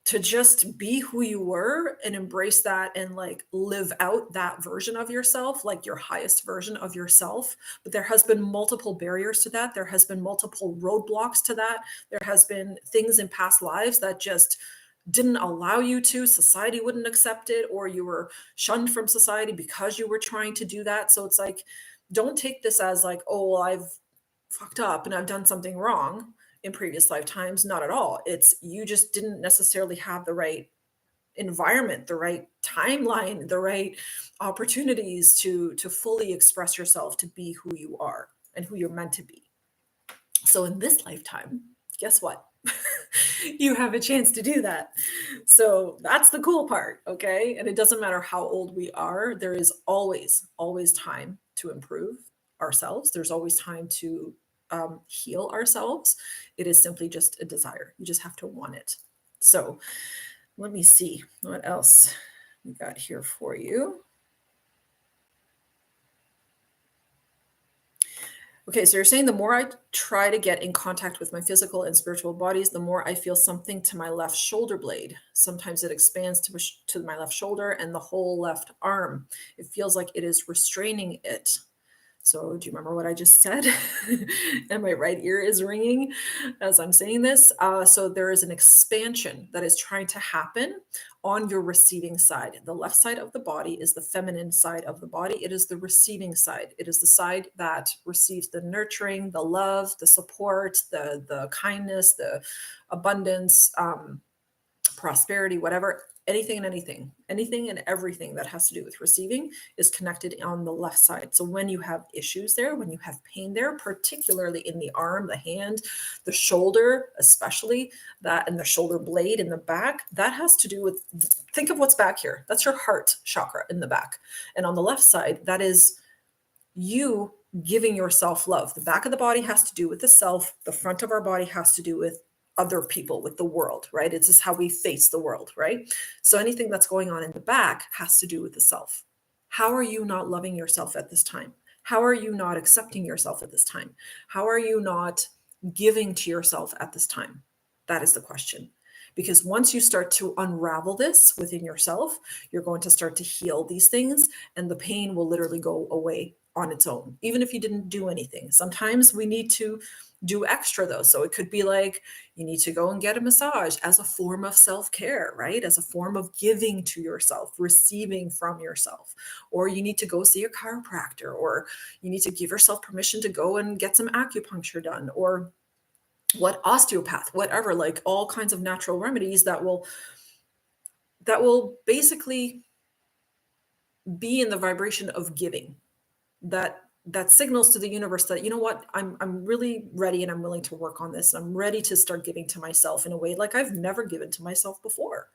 just be who you were and embrace that and like live out that version of yourself, like your highest version of yourself. But there has been multiple barriers to that. There has been multiple roadblocks to that. There has been things in past lives that just didn't allow you to, society wouldn't accept it, or you were shunned from society because you were trying to do that. So it's like, don't take this as like, oh, well, I've fucked up and I've done something wrong in previous lifetimes. Not at all. It's you just didn't necessarily have the right environment, the right timeline, the right opportunities to fully express yourself, to be who you are and who you're meant to be. So in this lifetime, guess what? You have a chance to do that. So that's the cool part, okay? And it doesn't matter how old we are, there is always time to improve ourselves. There's always time to heal ourselves. It is simply just a desire. You just have to want it. So let me see what else we got here for you. Okay, so you're saying the more I try to get in contact with my physical and spiritual bodies, the more I feel something to my left shoulder blade. Sometimes it expands to my left shoulder and the whole left arm. It feels like it is restraining it. So do you remember what I just said? And my right ear is ringing as I'm saying this. So there is an expansion that is trying to happen on your receiving side. The left side of the body is the feminine side of the body. It is the receiving side. It is the side that receives the nurturing, the love, the support, the kindness, the abundance, prosperity, whatever, anything and everything that has to do with receiving is connected on the left side. So when you have issues there, when you have pain there, particularly in the arm, the hand, the shoulder, especially that, and the shoulder blade in the back, that has to do with, think of what's back here. That's your heart chakra in the back. And on the left side, that is you giving yourself love. The back of the body has to do with the self. The front of our body has to do with other people, with the world, right? It's just how we face the world, right? So anything that's going on in the back has to do with the self. How are you not loving yourself at this time? How are you not accepting yourself at this time? How are you not giving to yourself at this time? That is the question. Because once you start to unravel this within yourself, you're going to start to heal these things, and the pain will literally go away on its own, even if you didn't do anything. Sometimes we need to do extra though. So it could be like you need to go and get a massage as a form of self-care, right? As a form of giving to yourself, receiving from yourself. Or you need to go see a chiropractor, or you need to give yourself permission to go and get some acupuncture done, or what, osteopath, whatever, like all kinds of natural remedies that will basically be in the vibration of giving, that signals to the universe that, you know what, I'm really ready and I'm willing to work on this. I'm ready to start giving to myself in a way like I've never given to myself before,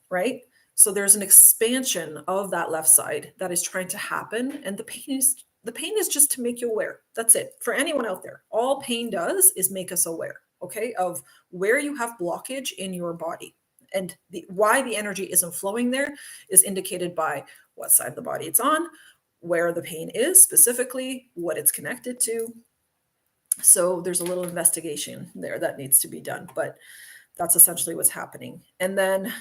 right? So there's an expansion of that left side that is trying to happen, and the pain is just to make you aware. That's it. For anyone out there, all pain does is make us aware, okay, of where you have blockage in your body. And why the energy isn't flowing there is indicated by what side of the body it's on, where the pain is specifically, what it's connected to. So there's a little investigation there that needs to be done, but that's essentially what's happening. And then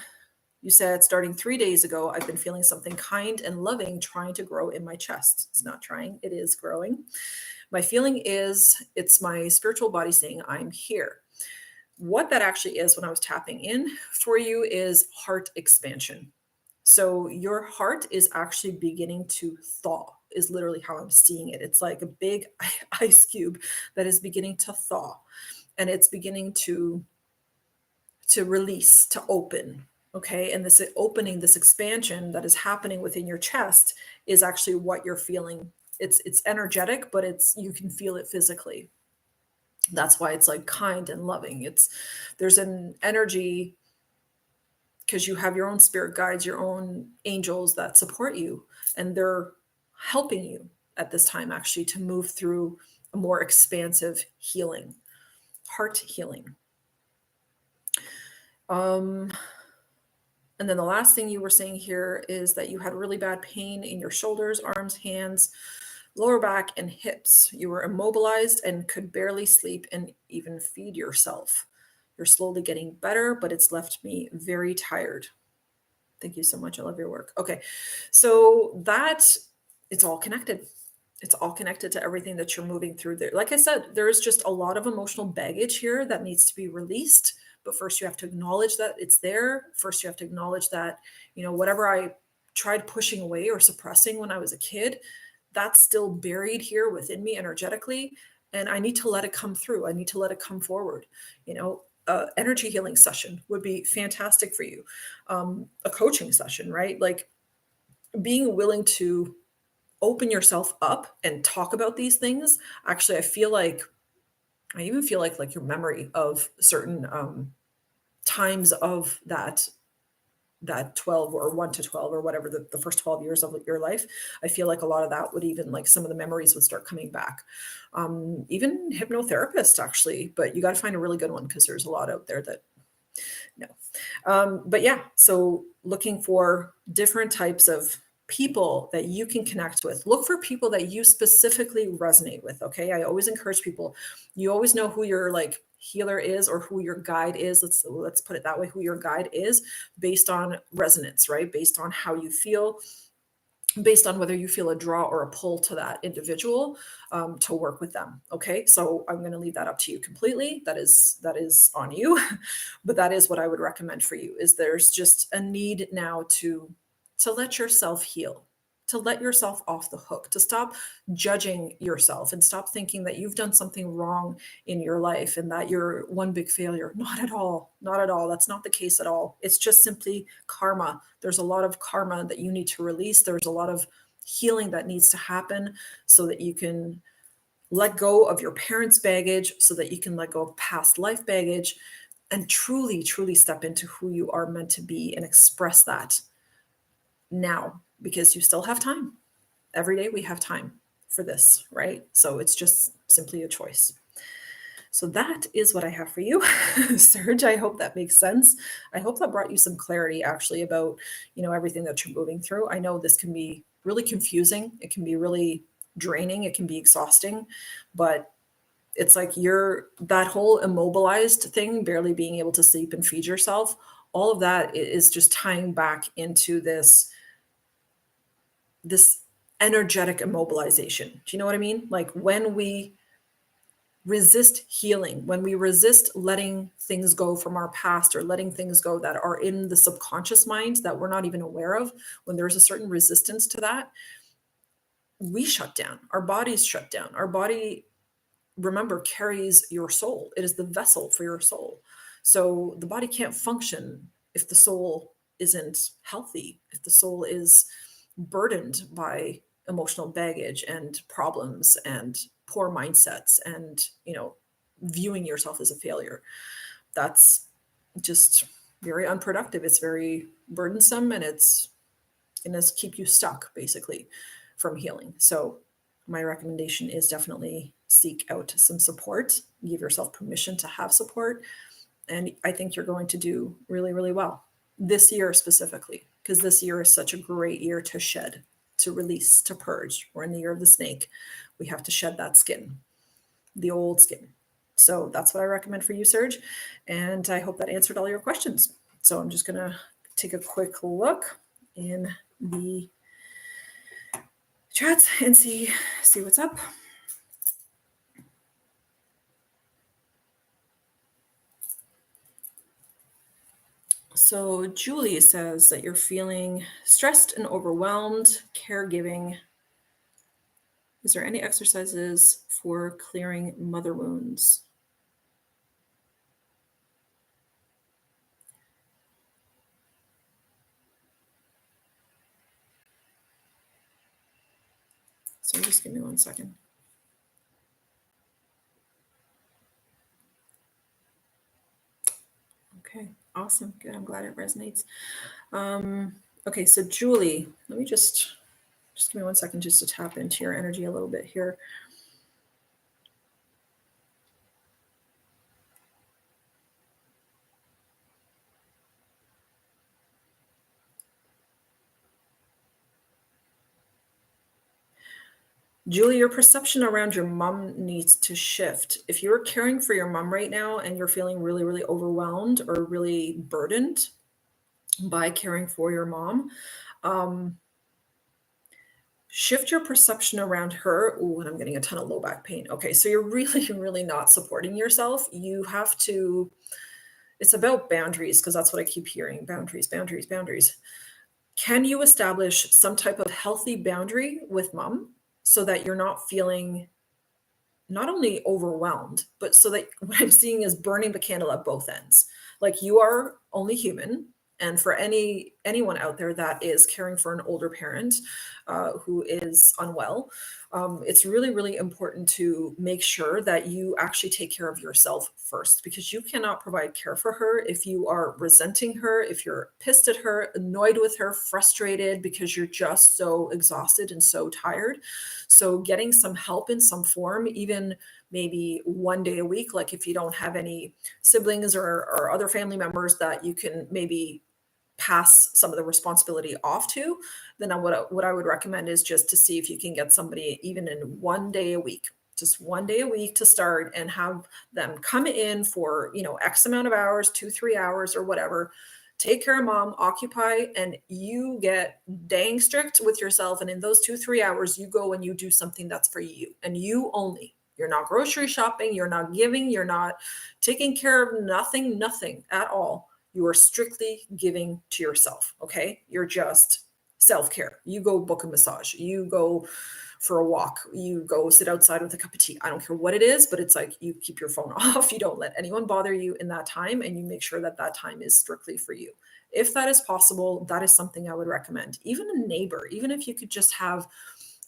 you said, starting 3 days ago, I've been feeling something kind and loving trying to grow in my chest. It's not trying, it is growing. My feeling is it's my spiritual body saying, I'm here. What that actually is, when I was tapping in for you, is heart expansion. So your heart is actually beginning to thaw, is literally how I'm seeing it. It's like a big ice cube that is beginning to thaw, and it's beginning to release, to open. Okay. And this opening, this expansion that is happening within your chest is actually what you're feeling. It's energetic, but you can feel it physically. That's why it's like kind and loving. There's an energy, because you have your own spirit guides, your own angels that support you, and they're helping you at this time actually to move through a more expansive healing, heart healing. And then the last thing you were saying here is that you had really bad pain in your shoulders, arms, hands, lower back, and hips. You were immobilized and could barely sleep and even feed yourself. You're slowly getting better, but it's left me very tired. Thank you so much. I love your work. Okay. So it's all connected. It's all connected to everything that you're moving through there. Like I said, there is just a lot of emotional baggage here that needs to be released but first you have to acknowledge that it's there. First, you have to acknowledge that, whatever I tried pushing away or suppressing when I was a kid, that's still buried here within me energetically. And I need to let it come through. I need to let it come forward. Energy healing session would be fantastic for you. A coaching session, right? Like being willing to open yourself up and talk about these things. Actually, I even feel like your memory of certain times of that 12 or 1 to 12 or whatever the first 12 years of your life, I feel like a lot of that would even like some of the memories would start coming back. Even hypnotherapists actually, but you got to find a really good one because there's a lot out there that no. But yeah, so looking for different types of people that you can connect with. Look for people that you specifically resonate with. Okay. I always encourage people, you always know who your like healer is or who your guide is. Let's put it that way, who your guide is based on resonance, right? Based on how you feel, based on whether you feel a draw or a pull to that individual, to work with them. Okay, so I'm going to leave that up to you completely. That is on you, but that is what I would recommend for you. Is there's just a need now to let yourself heal, to let yourself off the hook, to stop judging yourself and stop thinking that you've done something wrong in your life and that you're one big failure. Not at all. Not at all. That's not the case at all. It's just simply karma. There's a lot of karma that you need to release. There's a lot of healing that needs to happen so that you can let go of your parents' baggage, so that you can let go of past life baggage and truly, truly step into who you are meant to be and express that now, because you still have time. Every day we have time for this, right? So it's just simply a choice. So that is what I have for you, Serge. I hope that makes sense. I hope that brought you some clarity actually about, everything that you're moving through. I know this can be really confusing. It can be really draining. It can be exhausting, but it's like that whole immobilized thing, barely being able to sleep and feed yourself. All of that is just tying back into this energetic immobilization. Do you know what I mean? Like when we resist healing, when we resist letting things go from our past or letting things go that are in the subconscious mind that we're not even aware of, when there's a certain resistance to that, we shut down. Our bodies shut down. Our body, remember, carries your soul. It is the vessel for your soul. So the body can't function if the soul isn't healthy, if the soul is burdened by emotional baggage and problems and poor mindsets and, viewing yourself as a failure. That's just very unproductive. It's very burdensome, and it's going to keep you stuck basically from healing. So my recommendation is definitely seek out some support, give yourself permission to have support. And I think you're going to do really, really well this year specifically, because this year is such a great year to shed, to release, to purge. We're in the year of the snake. We have to shed that skin, the old skin. So that's what I recommend for you, Serge. And I hope that answered all your questions. So I'm just going to take a quick look in the chats and see what's up. So Julie says that you're feeling stressed and overwhelmed, caregiving. Is there any exercises for clearing mother wounds? So just give me 1 second. Okay, awesome. Good. I'm glad it resonates. Okay, so Julie, let me just give me 1 second just to tap into your energy a little bit here. Julie, your perception around your mom needs to shift. If you're caring for your mom right now and you're feeling really, really overwhelmed or really burdened by caring for your mom, shift your perception around her. Ooh, and I'm getting a ton of low back pain. Okay, so you're really, really not supporting yourself. You have to, it's about boundaries because that's what I keep hearing. Boundaries, boundaries, boundaries. Can you establish some type of healthy boundary with mom so that you're not feeling not only overwhelmed, but so that what I'm seeing is burning the candle at both ends. Like you are only human. And for anyone out there that is caring for an older parent who is unwell, it's really, really important to make sure that you actually take care of yourself first because you cannot provide care for her if you are resenting her, if you're pissed at her, annoyed with her, frustrated because you're just so exhausted and so tired. So getting some help in some form, even maybe one day a week, like if you don't have any siblings or other family members that you can maybe pass some of the responsibility off to, then what I would recommend is just to see if you can get somebody even in one day a week, just one day a week to start and have them come in for, X amount of hours, 2, 3 hours or whatever, take care of mom, occupy, and you get dang strict with yourself. And in those 2, 3 hours, you go and you do something that's for you and you only. You're not grocery shopping, you're not giving, you're not taking care of nothing at all. You are strictly giving to yourself. Okay. You're just self care. You go book a massage, you go for a walk, you go sit outside with a cup of tea. I don't care what it is, but it's like you keep your phone off. You don't let anyone bother you in that time. And you make sure that that time is strictly for you. If that is possible, that is something I would recommend. Even a neighbor, even if you could just have,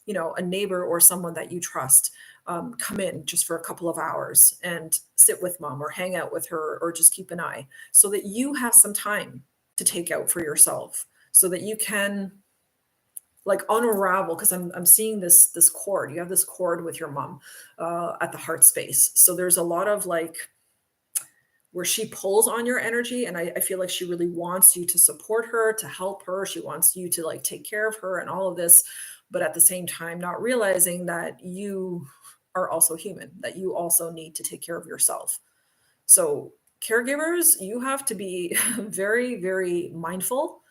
a neighbor or someone that you trust come in just for a couple of hours and sit with mom or hang out with her or just keep an eye so that you have some time to take out for yourself so that you can like unravel because I'm seeing this cord. You have this cord with your mom at the heart space. So there's a lot of like where she pulls on your energy, and I feel like she really wants you to support her, to help her. She wants you to like take care of her and all of this, but at the same time not realizing that you are also human, that you also need to take care of yourself. So caregivers, you have to be very, very mindful.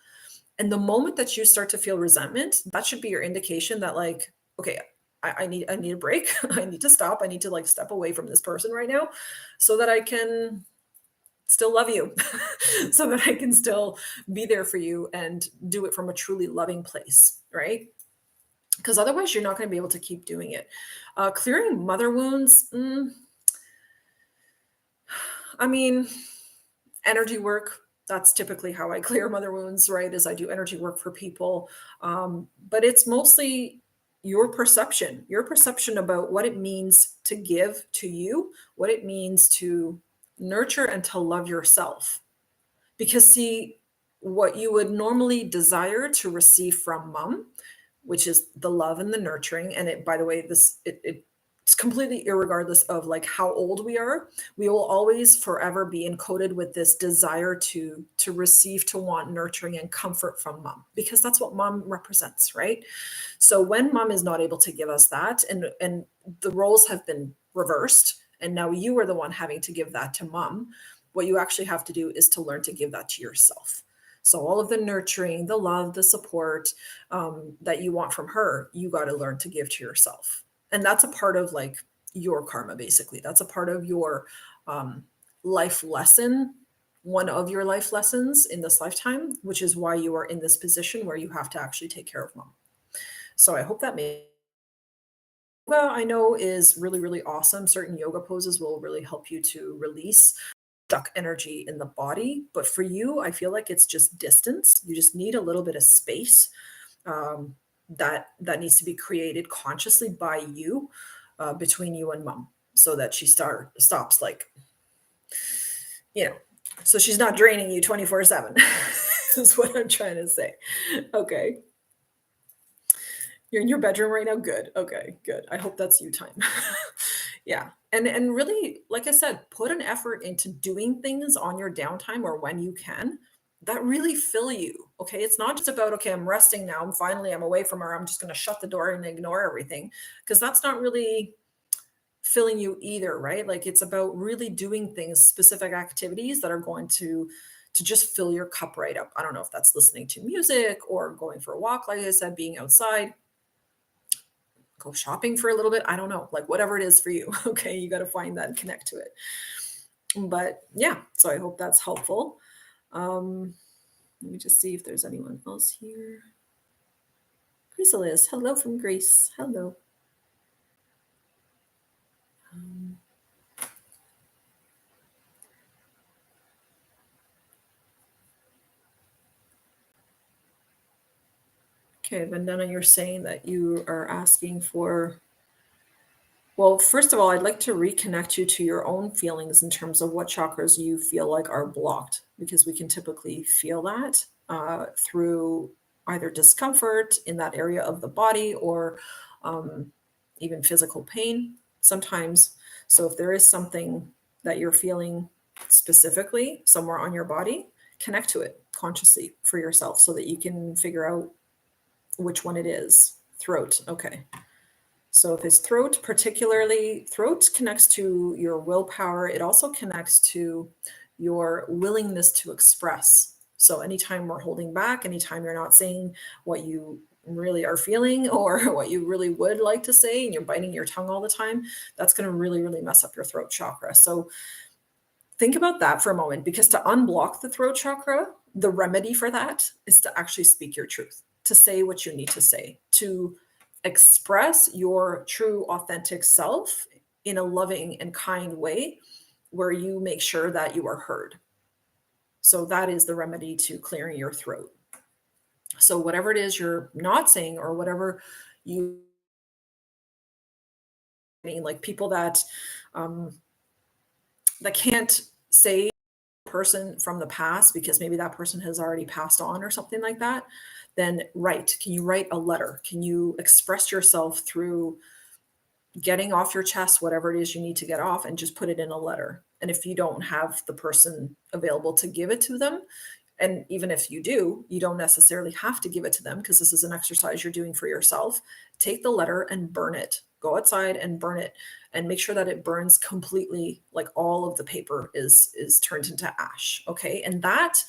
And the moment that you start to feel resentment, that should be your indication that like, okay, I need a break. I need to stop. I need to like step away from this person right now so that I can still love you, so that I can still be there for you and do it from a truly loving place, right? Because otherwise, you're not going to be able to keep doing it. Clearing mother wounds, I mean, energy work. That's typically how I clear mother wounds, right? Is I do energy work for people. But it's mostly your perception about what it means to give to you, what it means to nurture and to love yourself. Because see, what you would normally desire to receive from mom, which is the love and the nurturing, and it, by the way, it's completely irregardless of like how old we are, we will always forever be encoded with this desire to receive, to want nurturing and comfort from mom, because that's what mom represents, right? So when mom is not able to give us that, and the roles have been reversed, and now you are the one having to give that to mom, what you actually have to do is to learn to give that to yourself. So all of the nurturing, the love, the support that you want from her, you got to learn to give to yourself. And that's a part of like your karma, basically. That's a part of your life lesson, one of your life lessons in this lifetime, which is why you are in this position where you have to actually take care of mom. So I hope that made yoga, I know, is really, really awesome. Certain yoga poses will really help you to release stuck energy in the body. But for you, I feel like it's just distance. You just need a little bit of space that needs to be created consciously by you between you and mom, so that she stops like, you know, so she's not draining you 24/7 is what I'm trying to say. Okay. You're in your bedroom right now? Good. Okay, good. I hope that's you time. Yeah. And really, like I said, put an effort into doing things on your downtime or when you can that really fill you. Okay. It's not just about, okay, I'm resting now. I'm away from her. I'm just going to shut the door and ignore everything. Because that's not really filling you either, right? Like it's about really doing things, specific activities that are going to just fill your cup right up. I don't know if that's listening to music or going for a walk, like I said, being outside, go shopping for a little bit. I don't know, like whatever it is for you. Okay. You got to find that and connect to it. But yeah, so I hope that's helpful. Let me just see if there's anyone else here. Chrysalis, hello from Greece. Hello. Um, okay, Vandana, you're saying that you are asking for. Well, first of all, I'd like to reconnect you to your own feelings in terms of what chakras you feel like are blocked, because we can typically feel that through either discomfort in that area of the body or um, even physical pain sometimes. So, if there is something that you're feeling specifically somewhere on your body, connect to it consciously for yourself so that you can figure out which one it is. Throat. Okay. So if it's throat, particularly throat connects to your willpower. It also connects to your willingness to express. So anytime we're holding back, anytime you're not saying what you really are feeling or what you really would like to say, and you're biting your tongue all the time, that's going to really, really mess up your throat chakra. So think about that for a moment, because to unblock the throat chakra, the remedy for that is to actually speak your truth, to say what you need to say, to express your true, authentic self in a loving and kind way where you make sure that you are heard. So, that is the remedy to clearing your throat. So, whatever it is you're not saying, or whatever you mean, like people um, that can't say person from the past because maybe that person has already passed on or something like that, then write. Can you write a letter? Can you express yourself through getting off your chest whatever it is you need to get off, and just put it in a letter? And if you don't have the person available to give it to them, and even if you do, you don't necessarily have to give it to them, because this is an exercise you're doing for yourself. Take the letter and burn it. Go outside and burn it, and make sure that it burns completely, like all of the paper is turned into ash. Okay, and that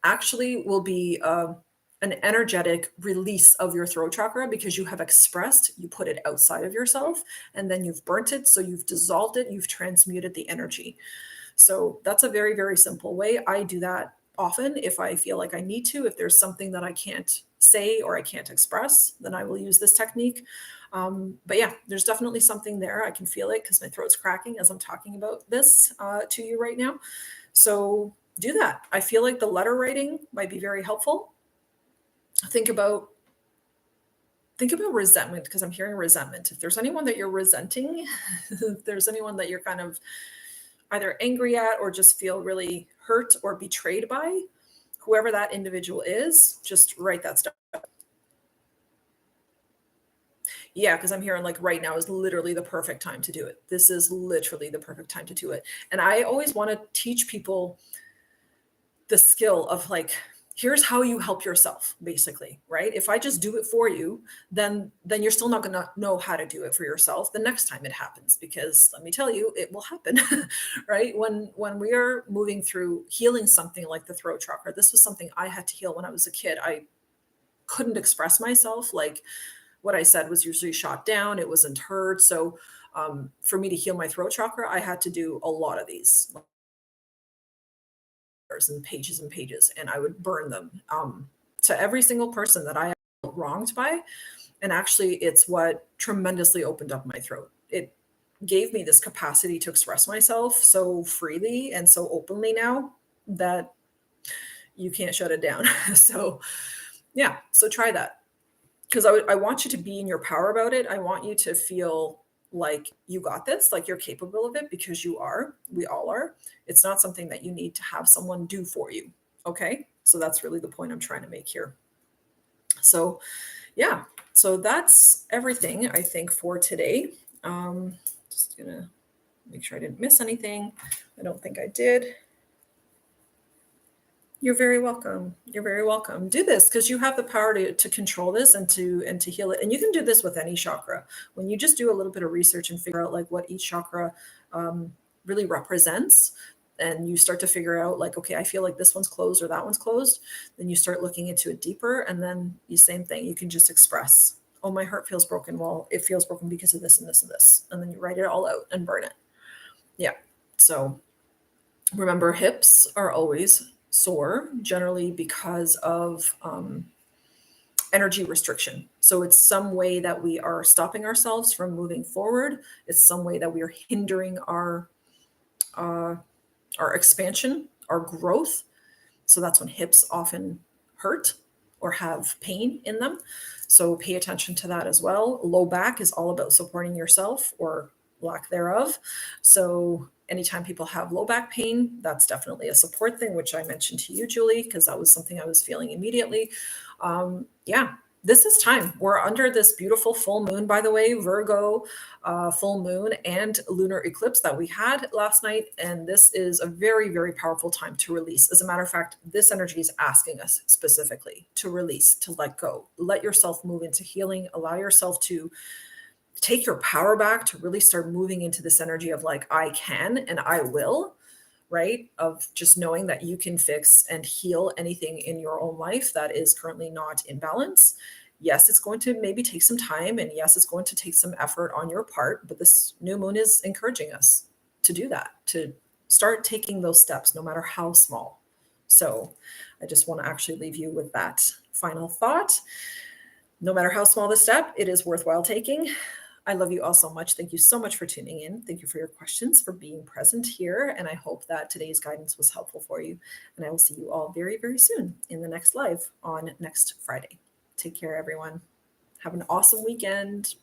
actually will be an energetic release of your throat chakra, because you have expressed, you put it outside of yourself, and then you've burnt it. So you've dissolved it, you've transmuted the energy. So that's a very, very simple way. I do that often if I feel like I need to. If there's something that I can't say or I can't express, then I will use this technique. But yeah, there's definitely something there. I can feel it because my throat's cracking as I'm talking about this to you right now. So do that. I feel like the letter writing might be very helpful. Think about resentment, because I'm hearing resentment. If there's anyone that you're resenting, if there's anyone that you're kind of either angry at or just feel really hurt or betrayed by, whoever that individual is, just write that stuff. Yeah, because I'm hearing like right now is literally the perfect time to do it. This is literally the perfect time to do it. And I always want to teach people the skill of like, here's how you help yourself, basically, right? If I just do it for you, then you're still not going to know how to do it for yourself the next time it happens, because let me tell you, it will happen. Right? When we are moving through healing something like the throat chakra, this was something I had to heal when I was a kid. I couldn't express myself. Like, what I said was usually shot down, it wasn't heard. So for me to heal my throat chakra, I had to do a lot of these and pages, and I would burn them to every single person that I felt wronged by. And actually, it's what tremendously opened up my throat. It gave me this capacity to express myself so freely and so openly now that you can't shut it down. So, yeah, so try that, because I want you to be in your power about it. I want you to feel like you got this, like you're capable of it, because you are. We all are. It's not something that you need to have someone do for you. Okay. So that's really the point I'm trying to make here. So, yeah. So that's everything I think for today. Just gonna make sure I didn't miss anything. I don't think I did. You're very welcome. You're very welcome. Do this because you have the power to control this and to heal it. And you can do this with any chakra. When you just do a little bit of research and figure out like what each chakra really represents, and you start to figure out like, okay, I feel like this one's closed or that one's closed, then you start looking into it deeper, and then the same thing, you can just express, oh, my heart feels broken. Well, it feels broken because of this and this and this. And then you write it all out and burn it. Yeah. So Remember, hips are always sore, generally because of energy restriction. So it's some way that we are stopping ourselves from moving forward. It's some way that we are hindering uh, our expansion, our growth. So that's when hips often hurt or have pain in them. So pay attention to that as well. Low back is all about supporting yourself or lack thereof. So anytime people have low back pain, that's definitely a support thing, which I mentioned to you, Julie, because that was something I was feeling immediately. Yeah, this is time. We're under this beautiful full moon, by the way, Virgo full moon and lunar eclipse that we had last night. And this is a very, very powerful time to release. As a matter of fact, this energy is asking us specifically to release, to let go, let yourself move into healing, allow yourself to take your power back, to really start moving into this energy of like, I can and I will, right? Of just knowing that you can fix and heal anything in your own life that is currently not in balance. Yes, it's going to maybe take some time, and yes, it's going to take some effort on your part, but this new moon is encouraging us to do that, to start taking those steps, no matter how small. So I just want to actually leave you with that final thought. No matter how small the step, it is worthwhile taking. I love you all so much. Thank you so much for tuning in. Thank you for your questions, for being present here. And I hope that today's guidance was helpful for you. And I will see you all very, very soon in the next live on next Friday. Take care, everyone. Have an awesome weekend.